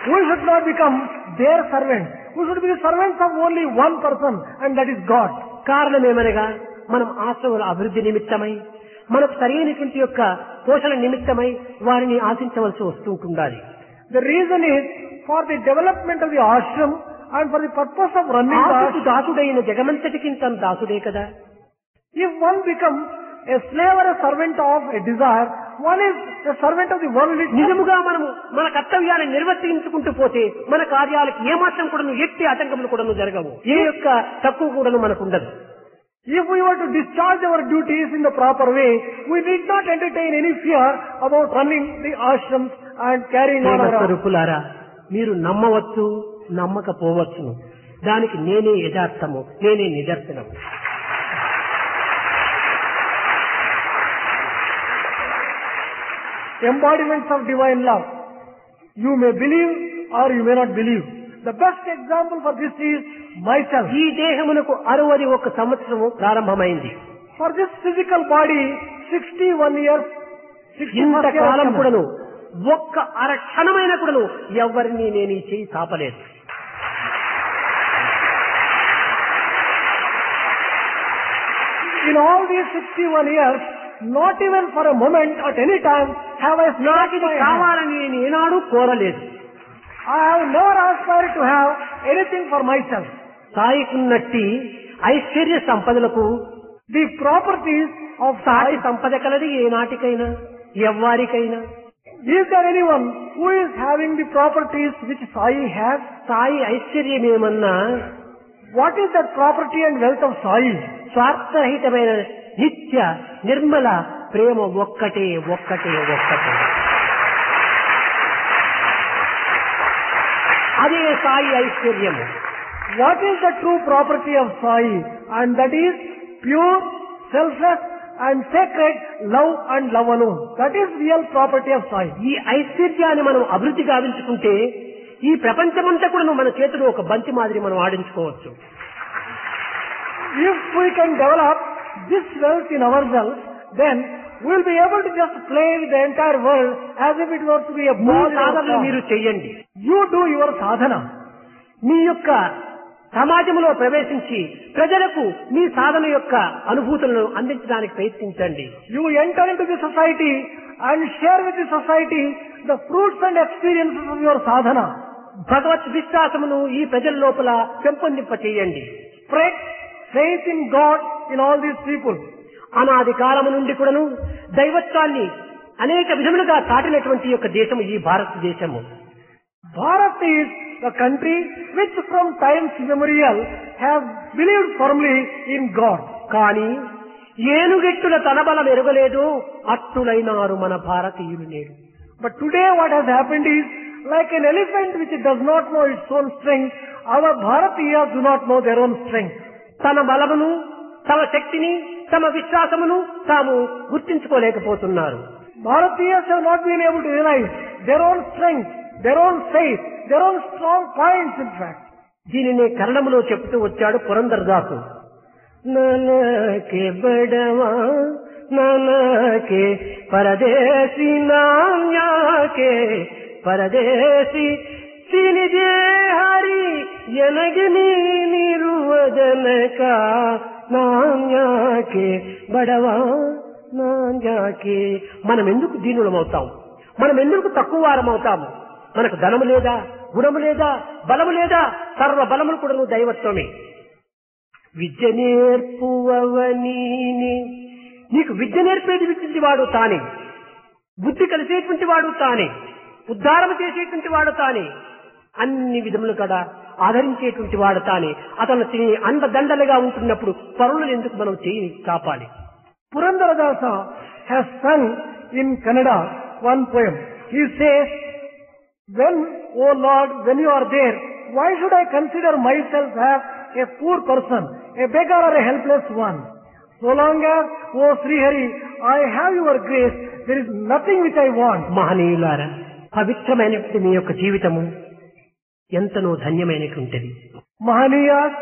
We should not become their servants. We should be the servants of only one person, and that is God. కారణమేమనగా మనం ఆశ్రముల అభివృద్ధి నిమిత్తమై మనకు సరైనటువంటి యొక్క పోషణ నిమిత్తమై వారిని ఆశించవలసి వస్తుంటుండాలి. The reason is for the development of the ashram and for the purpose of running the ఆశకు ashram. దాసుడైన జగమంతటికి తను దాసుడే కదా. If one becomes a slave or a servant of a desire, one is a servant of the world itself. నిజముగా మనము మన కర్తవ్యాన్ని నిర్వర్తించుకుంటూ పోతే మన కార్యాలకు ఏమాత్రం కూడా ఎట్టి ఆటంకములు కూడా జరగవు. ఏ యొక్క తక్కువ కూడా మనకు ఉండదు. If we were to discharge our duties in the proper way, we need not entertain any fear about running the ashrams and carrying on our. స్వరూపులారా, మీరు నమ్మవచ్చు, నమ్మకపోవచ్చును. దానికి నేనే యథార్థము, నేనే నిదర్శనము. Embodiments of divine love. You may believe or you may not believe. The best example for this is myself. ఈ దేహమునకు 61 సంవత్సరము ప్రారంభమైంది. For this physical body, 61 years, 61 ఇంతకాలం years. కూడాను ఒక్క అరక్షణమైన కూడాను ఎవరిని నేను ఈ చేయి తాపలేదు. In all these 61 years, not even for a moment at any time have I నాకు snatched ఇది my hand. కావాలని నేను ఏనాడు కోరలేదు. I have never aspired to have anything for myself. సాయికున్నట్టి Aishwarya సంపదలకు The properties of సాటి Sai. సంపద కలది ఏ నాటికైనా ఎవ్వారికైనా. Is there anyone who is having the properties which Sai has? Sai ఐశ్వర్యమేమన్నా What is that property and wealth of Sai? స్వార్థరహితమైన నిత్య నిర్మల ప్రేమ ఒక్కటే ఒక్కటే ఒక్కటే. అదే సాయి ఐశ్వర్యము. What is the true property of Sai? And that is pure, selfless and sacred love and love alone. That is real property of Sai. ఈ ఐశ్వర్యాన్ని మనం అభివృద్ధి గావించుకుంటే ఈ ప్రపంచమంతా కూడా మన చేతిలో ఒక బంతి మాదిరి మనం ఆడించుకోవచ్చు. If we can develop this wealth in ourselves, then we will be able to just play with the entire world as if it were to be a me ball. సాధనలు మీరు చెయ్యండి. You do your sadhana. మీ యొక్క సమాజంలో ప్రవేశించి ప్రజలకు మీ సాధన యొక్క అనుభూతులను అందించడానికి ప్రయత్నించండి. You enter into the society and share with the society the fruits and experiences of your sadhana. భగవత్ విశ్వాసమును ఈ ప్రజల లోపల పెంపొందింప చేయండి. Spread faith in God in all these people. అనాది కాలము నుండి కూడాను దైవత్వాన్ని అనేక విధములుగా చాటినటువంటి యొక్క దేశము ఈ భారతదేశము. Bharat is a country which from times immemorial have believed firmly in God. కానీ ఏనుగెట్టుల తన బలం ఎరుగలేదు, అట్టులైనారు మన భారతీయులు నేడు. But today what has happened is, like an elephant which does not know its own strength, our Bharatiyas do not know their own strength. తన బలమును, తమ శక్తిని, తమ విశ్వాసమును తాము గుర్తించుకోలేకపోతున్నారు. Bharatiyas have not been able to realize their own strength, their own faith, their own strong points in fact. దీనినే కన్నడములో చెప్తూ వచ్చాడు పురందరదాసు. ననకే బడవా ననకే పరదేశీ నాన్యాకే పరదేశీ సినిదే హరి ఎనగని నిరువదనక నాన్యాకే బడవా నాన్యాకే. మనం ఎందుకు దీనులమవుతాం? మనం ఎందుకు తక్కువ వారమవుతాము? మనకు ధనము లేదా, గుణము లేదా, బలము లేదా? సర్వ బలములు కూడా నువ్వు దైవత్వమే. విద్య నేర్పువని, నీకు విద్య నేర్పేటువంటి వాడు తానే, బుద్ధి కలిసేటువంటి వాడు తానే, ఉద్ధారం చేసేటువంటి వాడు తానే, అన్ని విధములు కూడా ఆదరించేటువంటి వాడు తానే. అతను అండదండలుగా ఉంటున్నప్పుడు పరులను ఎందుకు మనం చేయి చాపాలి? Purandaradasa has sung in Kannada one poem. He says, when, O Lord, when you are there, why should I consider myself as a poor person, a beggar or a helpless one? So long as, O Sri Hari, I have your grace, there is nothing which I want. మహనీయులారా, పవిత్రమైనటువంటి మీ యొక్క జీవితము ఎంతనో ధన్యమైనటువంటిది. Mahaniyas,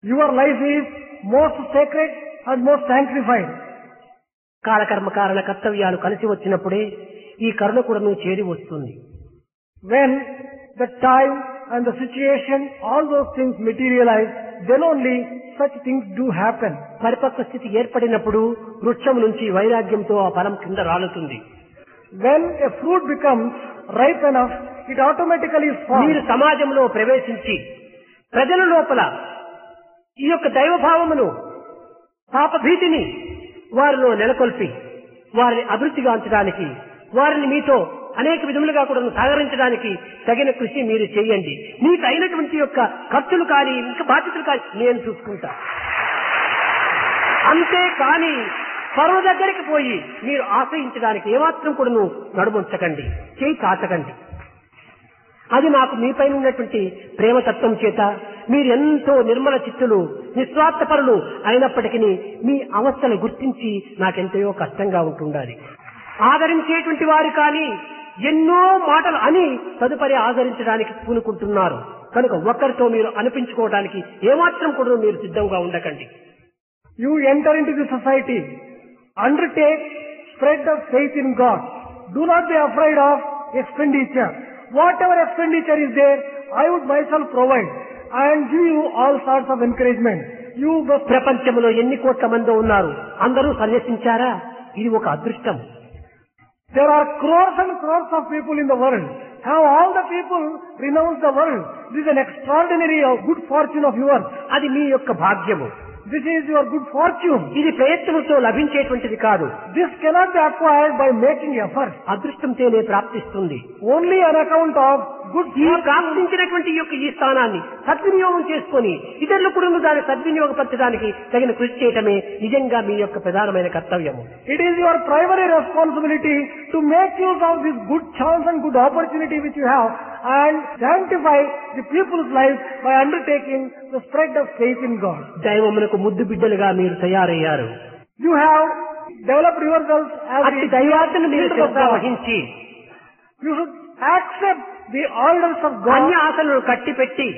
your life is most sacred and most sanctified. కాలకర్మ కారణ కర్తవ్యాలు కలిసి వచ్చినప్పుడే ఈ కరుణ కూడా నువ్వు చేరి వస్తుంది. When the time and the situation, all those things materialize, then only such things do happen. పరిపక్వ స్థితి ఏర్పడినప్పుడు వృక్షం నుంచి వైరాగ్యంతో ఆ ఫలం కింద రాలుతుంది. When a fruit becomes ripe enough, it automatically falls. మీరు సమాజంలో ప్రవేశించి ప్రజల లోపల ఈ యొక్క దైవభావమును, పాపభీతిని వారిలో నెలకొల్పి వారిని అభివృద్ధిగాంచడానికి, వారిని మీతో అనేక విధములుగా కూడా సహకరించడానికి తగిన కృషి మీరు చేయండి. మీకు అయినటువంటి యొక్క ఖర్చులు కానీ ఇంకా బాధ్యతలు కానీ నేను చూసుకుంటా. అంతేకాని పరుల దగ్గరికి పోయి మీరు ఆశ్రయించడానికి ఏమాత్రం కూడా నడుముంచకండి, చేయి చాచకండి. అది నాకు మీపైన ఉన్నటువంటి ప్రేమతత్వం చేత మీరు ఎంతో నిర్మల చిత్తులు, నిస్వార్థపరులు అయినప్పటికీ మీ అవస్థలు గుర్తించి నాకెంతో కష్టంగా ఉంటుండాలి. ఆదరించేటువంటి వారు కానీ ఎన్నో మాటలు అని తదుపరి ఆదరించడానికి పూనుకుంటున్నారు కనుక ఒక్కరితో మీరు అనిపించుకోవడానికి ఏమాత్రం కూడా మీరు సిద్ధంగా ఉండకండి. You enter into the society, undertake spread of faith in God. Do not be afraid of expenditure. Whatever expenditure is there, I would myself provide and give you all sorts of encouragement. You must. ప్రపంచంలో ఎన్ని కోట్ల మంది ఉన్నారు, అందరూ సన్యసించారా? ఇది ఒక అదృష్టం. There are crores and crores of people in the world. Have all the people renounced the world? This is an extraordinary good fortune of yours. అది మీ యొక్క భాగ్యము. This is your good fortune. ఇది ప్రయత్నంతో లభించేటువంటిది కాదు. This cannot be acquired by making effort. అదృష్టంతోనే ప్రాప్తిస్తుంది. Only on account of good ఈ fortune. ప్రాప్తించినటువంటి యొక్క ఈ స్థానాన్ని సద్వినియోగం చేసుకొని ఇతరులు కూడా దాన్ని సద్వినియోగపరచడానికి తగిన కృషి చేయటమే నిజంగా మీ యొక్క ప్రధానమైన కర్తవ్యము. It is your primary responsibility to make use of this good chance and good opportunity which you have and sanctify the people's lives by undertaking the spread of faith in God. దైవమునకు ముద్దు బిడ్డలుగా మీరు తయారయ్యారు. You have developed yourselves as అట్టి దైవాజ్ఞను మీరు శ్రద్ధ వహించి you should accept the orders of God. అన్య ఆశలను కట్టిపెట్టి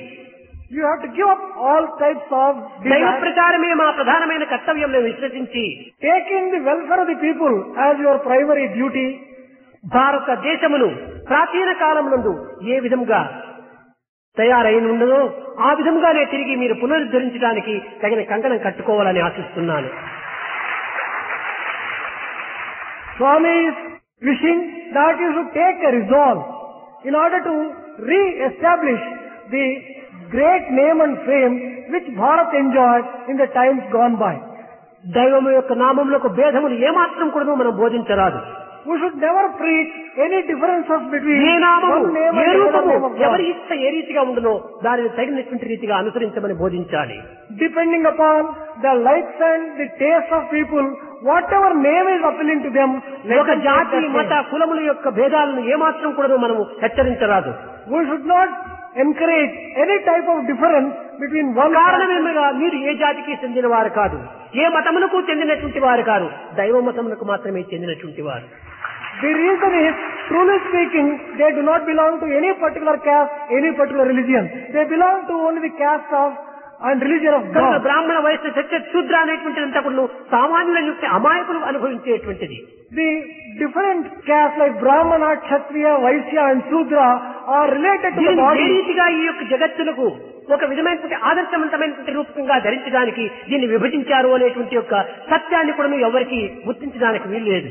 You have to give up all types of దైవ desires, ప్రచారమే మా ప్రధానమైన కర్తవ్యం విశ్వసించి taking the welfare of the people as your primary duty. భారతదేశమును ప్రాచీన కాలమునందు ఏ విధంగా తయారైన ఉన్నదో ఆ విధంగానే తిరిగి మీరు పునరుద్ధరించడానికి తగిన కంకణం కట్టుకోవాలని ఆశిస్తున్నాను. Swami is wishing that you should take a resolve in order to re-establish the great name and fame which Bharat enjoyed in the times gone by. దైవము యొక్క నామములకు భేదములు ఏమాత్రం కూడా మనం బోధించరాదు. We should never preach any differences between ఏ నామము one name A and another రూపము name of God. ఎవరి ఇష్ట ఏ రీతిగా ఉండునో దానిని తగినటువంటి రీతిగా అనుసరించమని బోధించాలి. Depending upon the likes and the taste of people, whatever name is appealing to them, let ఒక them take జాతి that మత name. కులముల యొక్క భేదాలను ఏమాత్రం కూడా మనము హెచ్చరించరాదు. We should not encourage any type of difference between one కారణమేమగా మీరు ఏ జాతికి చెందిన వారు కాదు, ఏ మతమునకు చెందినటువంటి వారు కాదు, దైవ మతమునకు మాత్రమే చెందినటువంటి వారు. The reason is, truly speaking, they do not belong to any particular caste, any particular religion. They belong to only the caste of and religion of కనుక God. బ్రాహ్మణ వయస్సు సత్య శూద్ర అనేటువంటిదంతా కూడా సామాన్యుల యొక్క అమాయకులు అనుభవించేటువంటిది. The different castes like Brahmana, Kshatriya, Vaishya and Shudra are related to the దీనిని ఏ body. రీతిగా ఈ యొక్క జగత్తులకు ఒక విధమైనటువంటి ఆదర్శవంతమైనటువంటి రూపంగా ధరించడానికి దీన్ని విభజించారు అనేటువంటి యొక్క సత్యాన్ని కూడా ఎవరికి గుర్తించడానికి వీల్లేదు.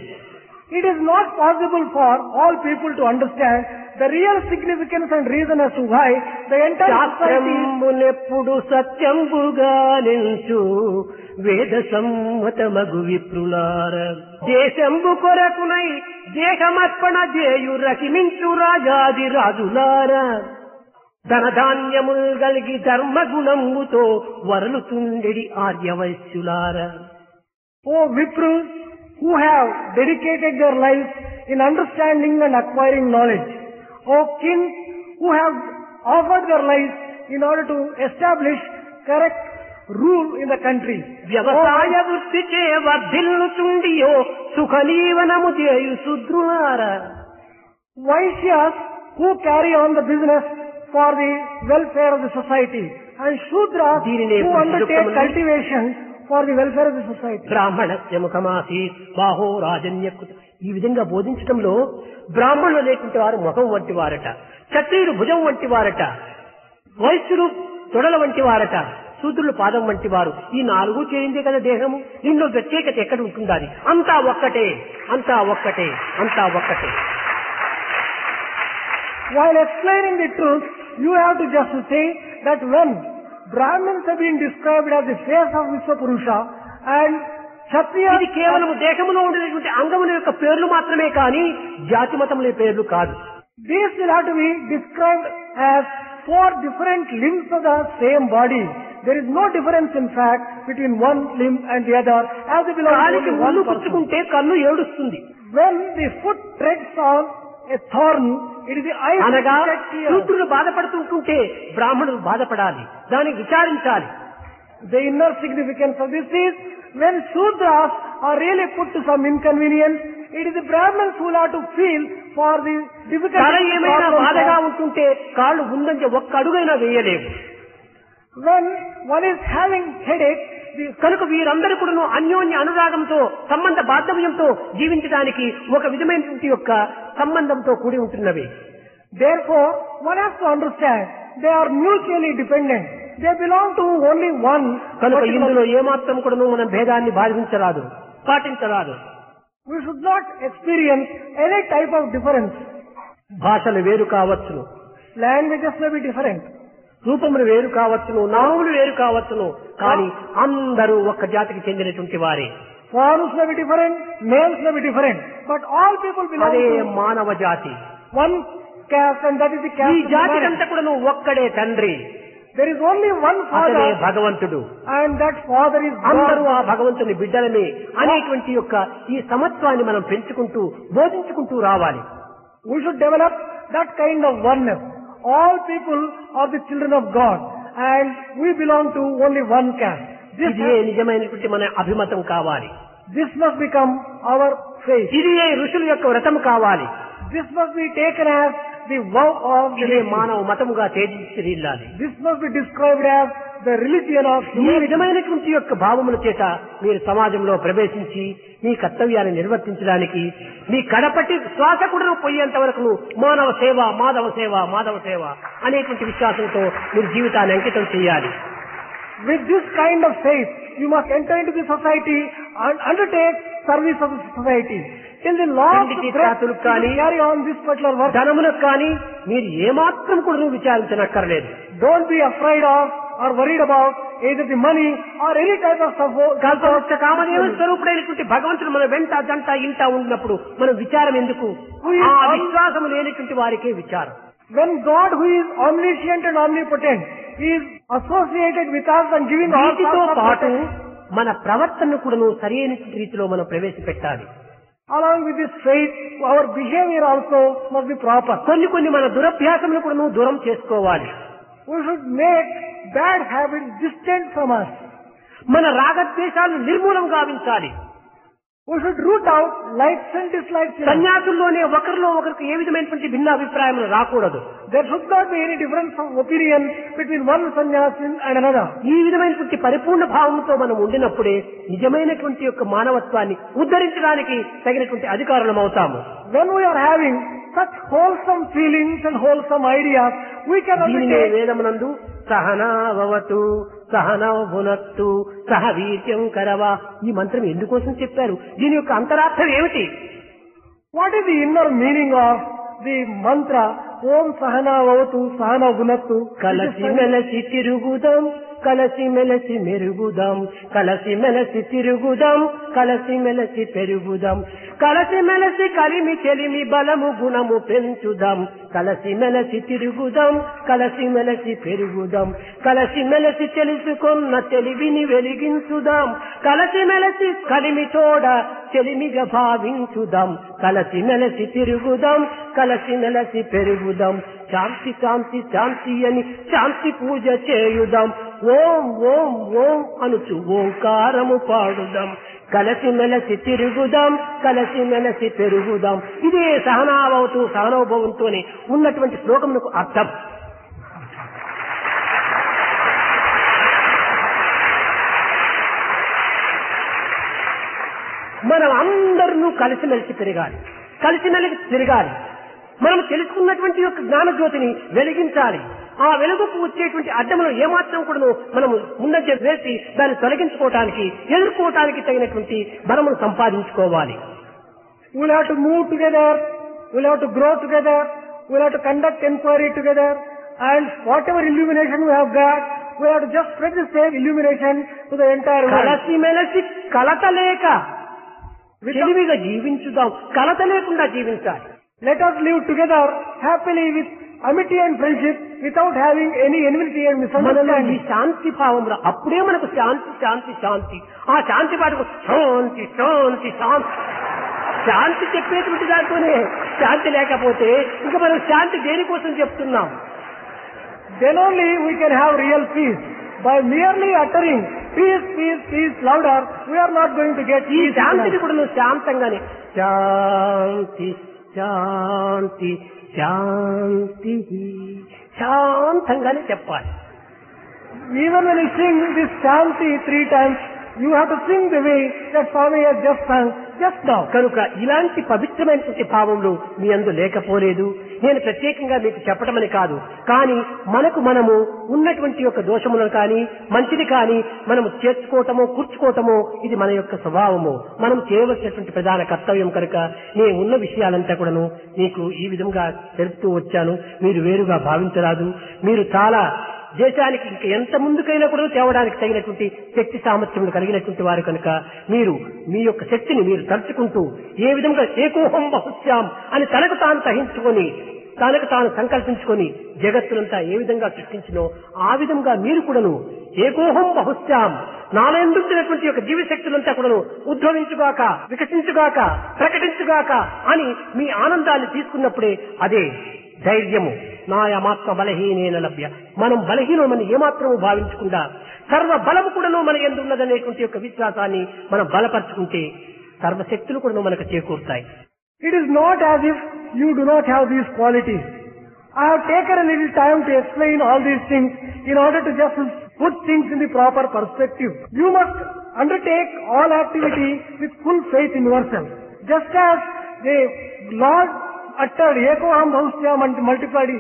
It is not possible for all people to understand the real significance and reason as to why the entire society శాస్త్రమునెప్పుడు సత్యంబుగా నిల్చు వేద సమ్మతమగు విప్రులార దేశంబు కొరకునై దేహమర్పణ చేయు రకిమించు రాజాది రాజులార ధనధాన్యముల్ గలిగి ధర్మగుణముతో వరలుతుండెడి ఆర్యవైశ్యులార. Oh Viprus, who have dedicated their lives in understanding and acquiring knowledge. Oh kings, who have offered their lives in order to establish correct rule in the country. వ్యవసాయ వృత్తి చే వర్ధిల్లుచుండియో సుఖనీవనము చేయు శూద్రులార. Vaishyas, who carry on the business for the welfare of the society. And Shudras, దీనినే who undertake పురుషోత్తములు cultivation for the welfare of the society. బ్రాహ్మణస్య ముఖమాసి బాహో రాజన్యకృత. ఈ విధంగా బోధించడంలో బ్రాహ్మణులు అనేటువంటి వారు ముఖం వంటి వారట, క్షత్రియులు భుజం వంటి వారట, వైశ్యులు తొడల వంటి వారట, శూద్రులు పాదం వంటి వారు. ఈ నాలుగు చేయిందే కదా దేహము. ఇందులో ప్రత్యేకత ఎక్కడ ఉంటుందని? అంతా ఒక్కటే, అంతా ఒక్కటే, అంతా ఒక్కటే. While explaining the truth, you have to just say that when Brahmins have been described as the face of Vishwapurusha and Kshatriyas ఇది కేవలం దేహములో ఉండేటువంటి అంగముల యొక్క పేర్లు మాత్రమే కానీ జాతి మతముల పేర్లు కాదు. these will have to be described as four different limbs of the same body. There is no difference in fact between one limb and the other as they belong to కాలికి only ముళ్ళు one person. పుచ్చుకుంటే కన్ను ఏడుస్తుంది. When the foot treads on a thorn, it is the eyes అనగా that shed tears. శూద్రులు బాధపడుతుంటుంటే బ్రాహ్మణులు బాధపడాలి, దానికి విచారించాలి. The inner significance of this is when Shudras are really put to some inconvenience, it is the Brahmins who will have to feel for the తల difficulty ఏమైనా problems బాధగా of- ఉంటుంటే కాళ్ళు ముందంజ ఒక్క అడుగైనా వేయలేవు. when one is having headache, కనుక వీరందరూ కూడా అన్యోన్య అనురాగంతో సంబంధ బాంధవ్యంతో జీవించడానికి ఒక విధమైనటువంటి యొక్క సంబంధంతో కూడి ఉంటున్నవి. therefore one has to understand they are mutually dependent. They belong to only one. కనుక particular- ఇందులో ఏమాత్రం కూడా మనం భేదాన్ని బాధించరాదు, పాటించరాదు. We should not experience any type of difference. భాషలు వేరు కావచ్చును, Languages may be different. రూపములు వేరు కావచ్చును, నామములు వేరు కావచ్చును, కానీ అందరూ ఒక్క జాతికి చెందినటువంటి వారే. Forms may be different, names may be different, but all people belong అదే to మానవ జాతి. one caste, and that is the ఈ caste of man. జాతికంతా కూడా ఒక్కడే తండ్రి, There is only one అతడే father, భగవంతుడు. and that father is అందరూ God. ఆ భగవంతుని బిడ్డలమే అనేటువంటి యొక్క ఈ సమత్వాన్ని మనం పెంచుకుంటూ బోధించుకుంటూ రావాలి. We should develop that kind of oneness. All people are the children of God, and we belong to only one caste. ఇదే నిజమైనటువంటి మన అభిమతం కావాలి. This must become our faith. ఇదే ఋషుల యొక్క వ్రతం కావాలి. This must be taken as the vow of the ఇదే nation. మానవ మతముగా తేజీల్లాలి. This must be described as the religion of ఈ humanity. విధమైనటువంటి యొక్క భావముల చేత మీరు సమాజంలో ప్రవేశించి మీ కర్తవ్యాన్ని నిర్వర్తించడానికి మీ కడపటి శ్వాస కూడా పోయేంత వరకు మానవ సేవ, మాధవ సేవ, మాధవ సేవ అనేటువంటి విశ్వాసంతో మీరు జీవితాన్ని అంకితం చేయాలి. With this kind of faith, you must enter into the society and undertake service of the society. Till the last తిండికి breath, తాతులకు you కానీ will carry on this particular work. ధనములకు కానీ మీరు ఏమాత్రం కూడా విచారించనక్కర్లేదు. Don't be afraid of or worried about either the money or any type of support. కల్పవృక్ష కామదేవ స్వరూపుడైనటువంటి భగవంతుడు మన వెంట జంట ఇంట ఉన్నప్పుడు మనం విచారం ఎందుకు? ఆ విశ్వాసం లేనటువంటి వారికే విచారం. When God, who is omniscient and omnipotent, is associated with us and giving all వీటితో sorts of పాటు protection, మన ప్రవర్తనను కూడాను సరైన రీతిలో మనం ప్రవేశపెట్టాలి. along with this faith, our behavior also must be proper. కొన్ని మన దురభ్యాసములను కూడాను దూరం చేసుకోవాలి. We should make bad habits distant from us. మన రాగద్వేషాలను నిర్మూలం గావించాలి. We should root out likes and dislikes in us. సన్యాసుల్లోనే ఒకరిలో ఒకరికి ఏ విధమైనటువంటి భిన్న అభిప్రాయములు రాకూడదు. There should not be any difference of opinion between one sannyasin and another. ఈ విధమైనటువంటి పరిపూర్ణ భావంతో మనం ఉండినప్పుడే నిజమైనటువంటి యొక్క మానవత్వాన్ని ఉద్ధరించడానికి తగినటువంటి అధికారులం అవుతాము. When we are having such wholesome feelings and wholesome ideas, we can దీనినే undertake. వేదమునందు సహనావతు సహనౌ భునత్తు సహ వీర్యం కరవా ఈ మంత్రం ఎందుకోసం చెప్పారు? దీని యొక్క అంతరార్థం ఏమిటి? What is the inner meaning of the mantra Om Sahana Vavatu Sahana Gunattu? కలసి మెలసి తిరుగుదాం కలసి మెలసి మెరుగుదాం కలసి మెలసి తిరుగుదాం కలసి మెలసి పెరుగుదాం కలసి మెలసి కలిమి చెలిమి బలము గుణము పెంచుదాం కలసి మెలసి తిరుగుదాం కలసి మెలసి పెరుగుదాం కలసి మెలసి తెలుసుకున్న తెలివిని వెలిగించుదాం కలసి మెలసి కలిమి తోడ చెలిమిగా భావించుదాం కలసి మెలసి తిరుగుదాం కలసి మెలసి పెరుగుదాం శాంతి శాంతి శాంతి అని శాంతి పూజ చేయుదాం ఓం ఓం ఓం అనుచు ఓంకారము పాడుదాం కలసి మెలసి తిరుగుదాం కలసి మెలసి పెరుగుదాం. ఇదే సహనావతు సహనోభవంతోనే ఉన్నటువంటి శ్లోకమునకు అర్థం. మనం అందరూ కలిసిమెలిసి పెరగాలి, కలిసిమెలిసి తిరగాలి. మనం తెలుసుకున్నటువంటి యొక్క జ్ఞానజ్యోతిని వెలిగించాలి. ఆ వెలుగుకు వచ్చేటువంటి అడ్డములను ఏమాత్రం కూడా మనము ముందంజ వేసి దాన్ని తొలగించుకోవటానికి ఎదుర్కోవటానికి తగినటువంటి బలమును సంపాదించుకోవాలి. We'll have to move together, we'll have to grow together, we'll have to conduct inquiry together, and whatever illumination we have got, we have to just spread the same illumination to the entire world. కలసి మెలసి కలత లేక తెలివిగా జీవించుదాం, కలత లేకుండా జీవించాలి. Let us live together happily with amity and friendship without having any enmity and మనలో ఈ misunderstanding. శాంతి భావంలో అప్పుడే మనకు శాంతి శాంతి శాంతి. ఆ శాంతి పాటకు శాంతి శాంతి శాంతి శాంతి చెప్పేటువంటి దాంతోనే శాంతి లేకపోతే ఇంకా మనం శాంతి దేనికోసం చెప్తున్నాం? Then only we can have real peace. By merely uttering peace, peace, peace louder, we are not going to get ఈ peace. శాంతిని కూడా నువ్వు శాంతంగానే శాంతి శాంతి శాంతి శాంతంగానే చెప్పాలి. Even when you sing this Shanti 3 times, you have to sing the way that Swami has just sung just now. కనుక ఇలాంటి పవిత్రమైనటువంటి భావంలో మీ అందు లేకపోలేదు. నేను ప్రత్యేకంగా మీకు చెప్పటమని కాదు, కానీ మనము ఉన్నటువంటి యొక్క దోషములను కానీ మంచిని కానీ మనము చేర్చుకోవటమో కూర్చుకోవటమో ఇది మన యొక్క స్వభావము. మనం చేయవలసినటువంటి ప్రధాన కర్తవ్యం కనుక నేను ఉన్న విషయాలంతా కూడాను మీకు ఈ విధంగా తెలుపుతూ వచ్చాను. మీరు వేరుగా భావించరాదు. మీరు చాలా దేశానికి ఇంకా ఎంత ముందుకైనా కూడా తేవడానికి తగినటువంటి శక్తి సామర్థ్యములు కలిగినటువంటి వారు కనుక మీరు మీ యొక్క శక్తిని మీరు తలుచుకుంటూ ఏ విధంగా ఏకోహం బహుశ్యాం అని తనకు తాను సహించుకొని తనకు తాను సంకల్పించుకొని జగత్తునంతా ఏ విధంగా సృష్టించినో ఆ విధంగా మీరు కూడాను ఏకోహం బహుశ్యాం నాలెందుకున్నటువంటి యొక్క జీవశక్తులంతా కూడాను ఉద్భవించుగాక, వికసించుగాక, ప్రకటించుగాక అని మీ ఆనందాన్ని తీసుకున్నప్పుడే అదే ధైర్యము. నాయమాత్మ బలహీనేన లభ్య. మనం బలహీనమని ఏమాత్రము భావించకుండా సర్వ బలము కూడాను మన యందు ఉన్నదనేటువంటి యొక్క విశ్వాసాన్ని మనం బలపరుచుకుంటే సర్వశక్తులు కూడా మనకు చేకూరుతాయి. It is not as if you do not have these qualities. I have taken a little time to explain all these things in order to just put things in the proper perspective. You must undertake all activity with full faith in yourself. Just as the Lord uttered Ekoham Bhaushyam and multiplied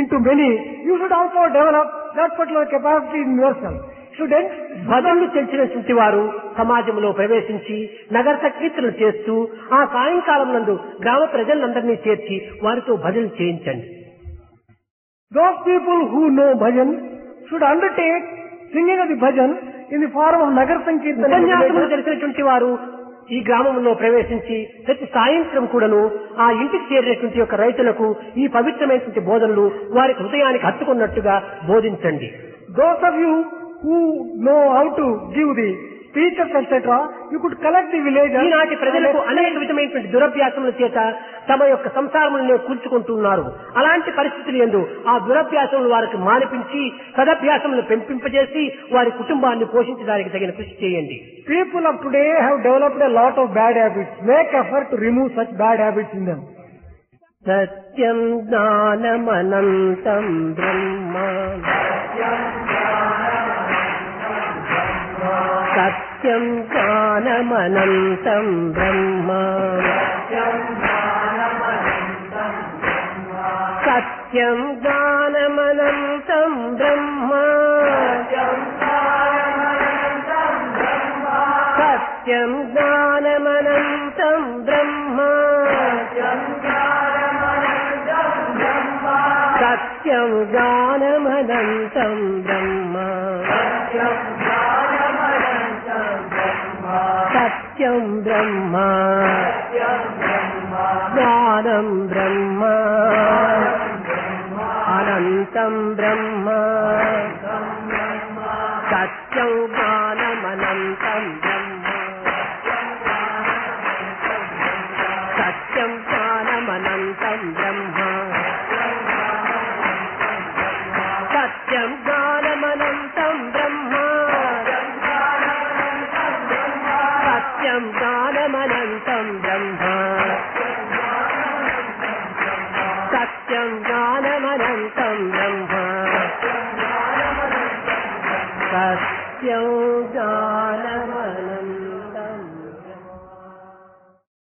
into many, you should also develop that particular capacity in yourself. Students, భజనలు తెలిసినటువంటి వారు సమాజంలో ప్రవేశించి నగర సంకీర్తనలు చేస్తూ ఆ సాయంకాలం నందు గ్రామ ప్రజలందరినీ చేర్చి వారితో భజన చేయించండి. those people who know bhajan should undertake singing of the bhajan in the form of Nagar Sankirtan. ఉపన్యాసములు తెలిసినటువంటి వారు ఈ గ్రామంలో ప్రవేశించి ప్రతి సాయంత్రం కూడాను ఆ ఇంటికి చేరినటువంటి యొక్క రైతులకు ఈ పవిత్రమైనటువంటి బోధనలు వారి హృదయానికి హత్తుకున్నట్టుగా బోధించండి. Those of you who know how to give the speeches etc., you could collect the villagers. ఈనాటి ప్రజలకు అనేక విధమైనటువంటి దురభ్యాసముల చేత తమ యొక్క సంసారములను కూర్చుకుంటున్నారు. అలాంటి పరిస్థితులు యందు ఆ దురభ్యాసములు వారికి మానిపించి సదభ్యాసములను పెంపింపజేసి వారి కుటుంబాన్ని పోషించడానికి తగిన కృషి చేయండి. People of today have developed a lot of bad habits. Make effort to remove such bad habits in them. సత్యం జ్ఞానమనంతం బ్రహ్మ సత్యం జ్ఞానమనంతం బ్రహ్మ సత్యం జ్ఞానమనంతం బ్రహ్మ సత్యం జ్ఞానమనంతం బ్రహ్మ సత్యం జ్ఞానమనంతం బ్రహ్మ సత్యం బ్రహ్మ జ్ఞానం బ్రహ్మ అనంతం బ్రహ్మ సత్యం జ్ఞానమనంతం బ్రహ్మ సత్యం జ్ఞానమనంతం బ్రహ్మ సత్యం జ్ఞానమనంతం బ్రహ్మ సత్యం జ్ఞానమనంతం బ్రహ్మ సత్యం జ్ఞానమనంతం బ్రహ్మ సత్యం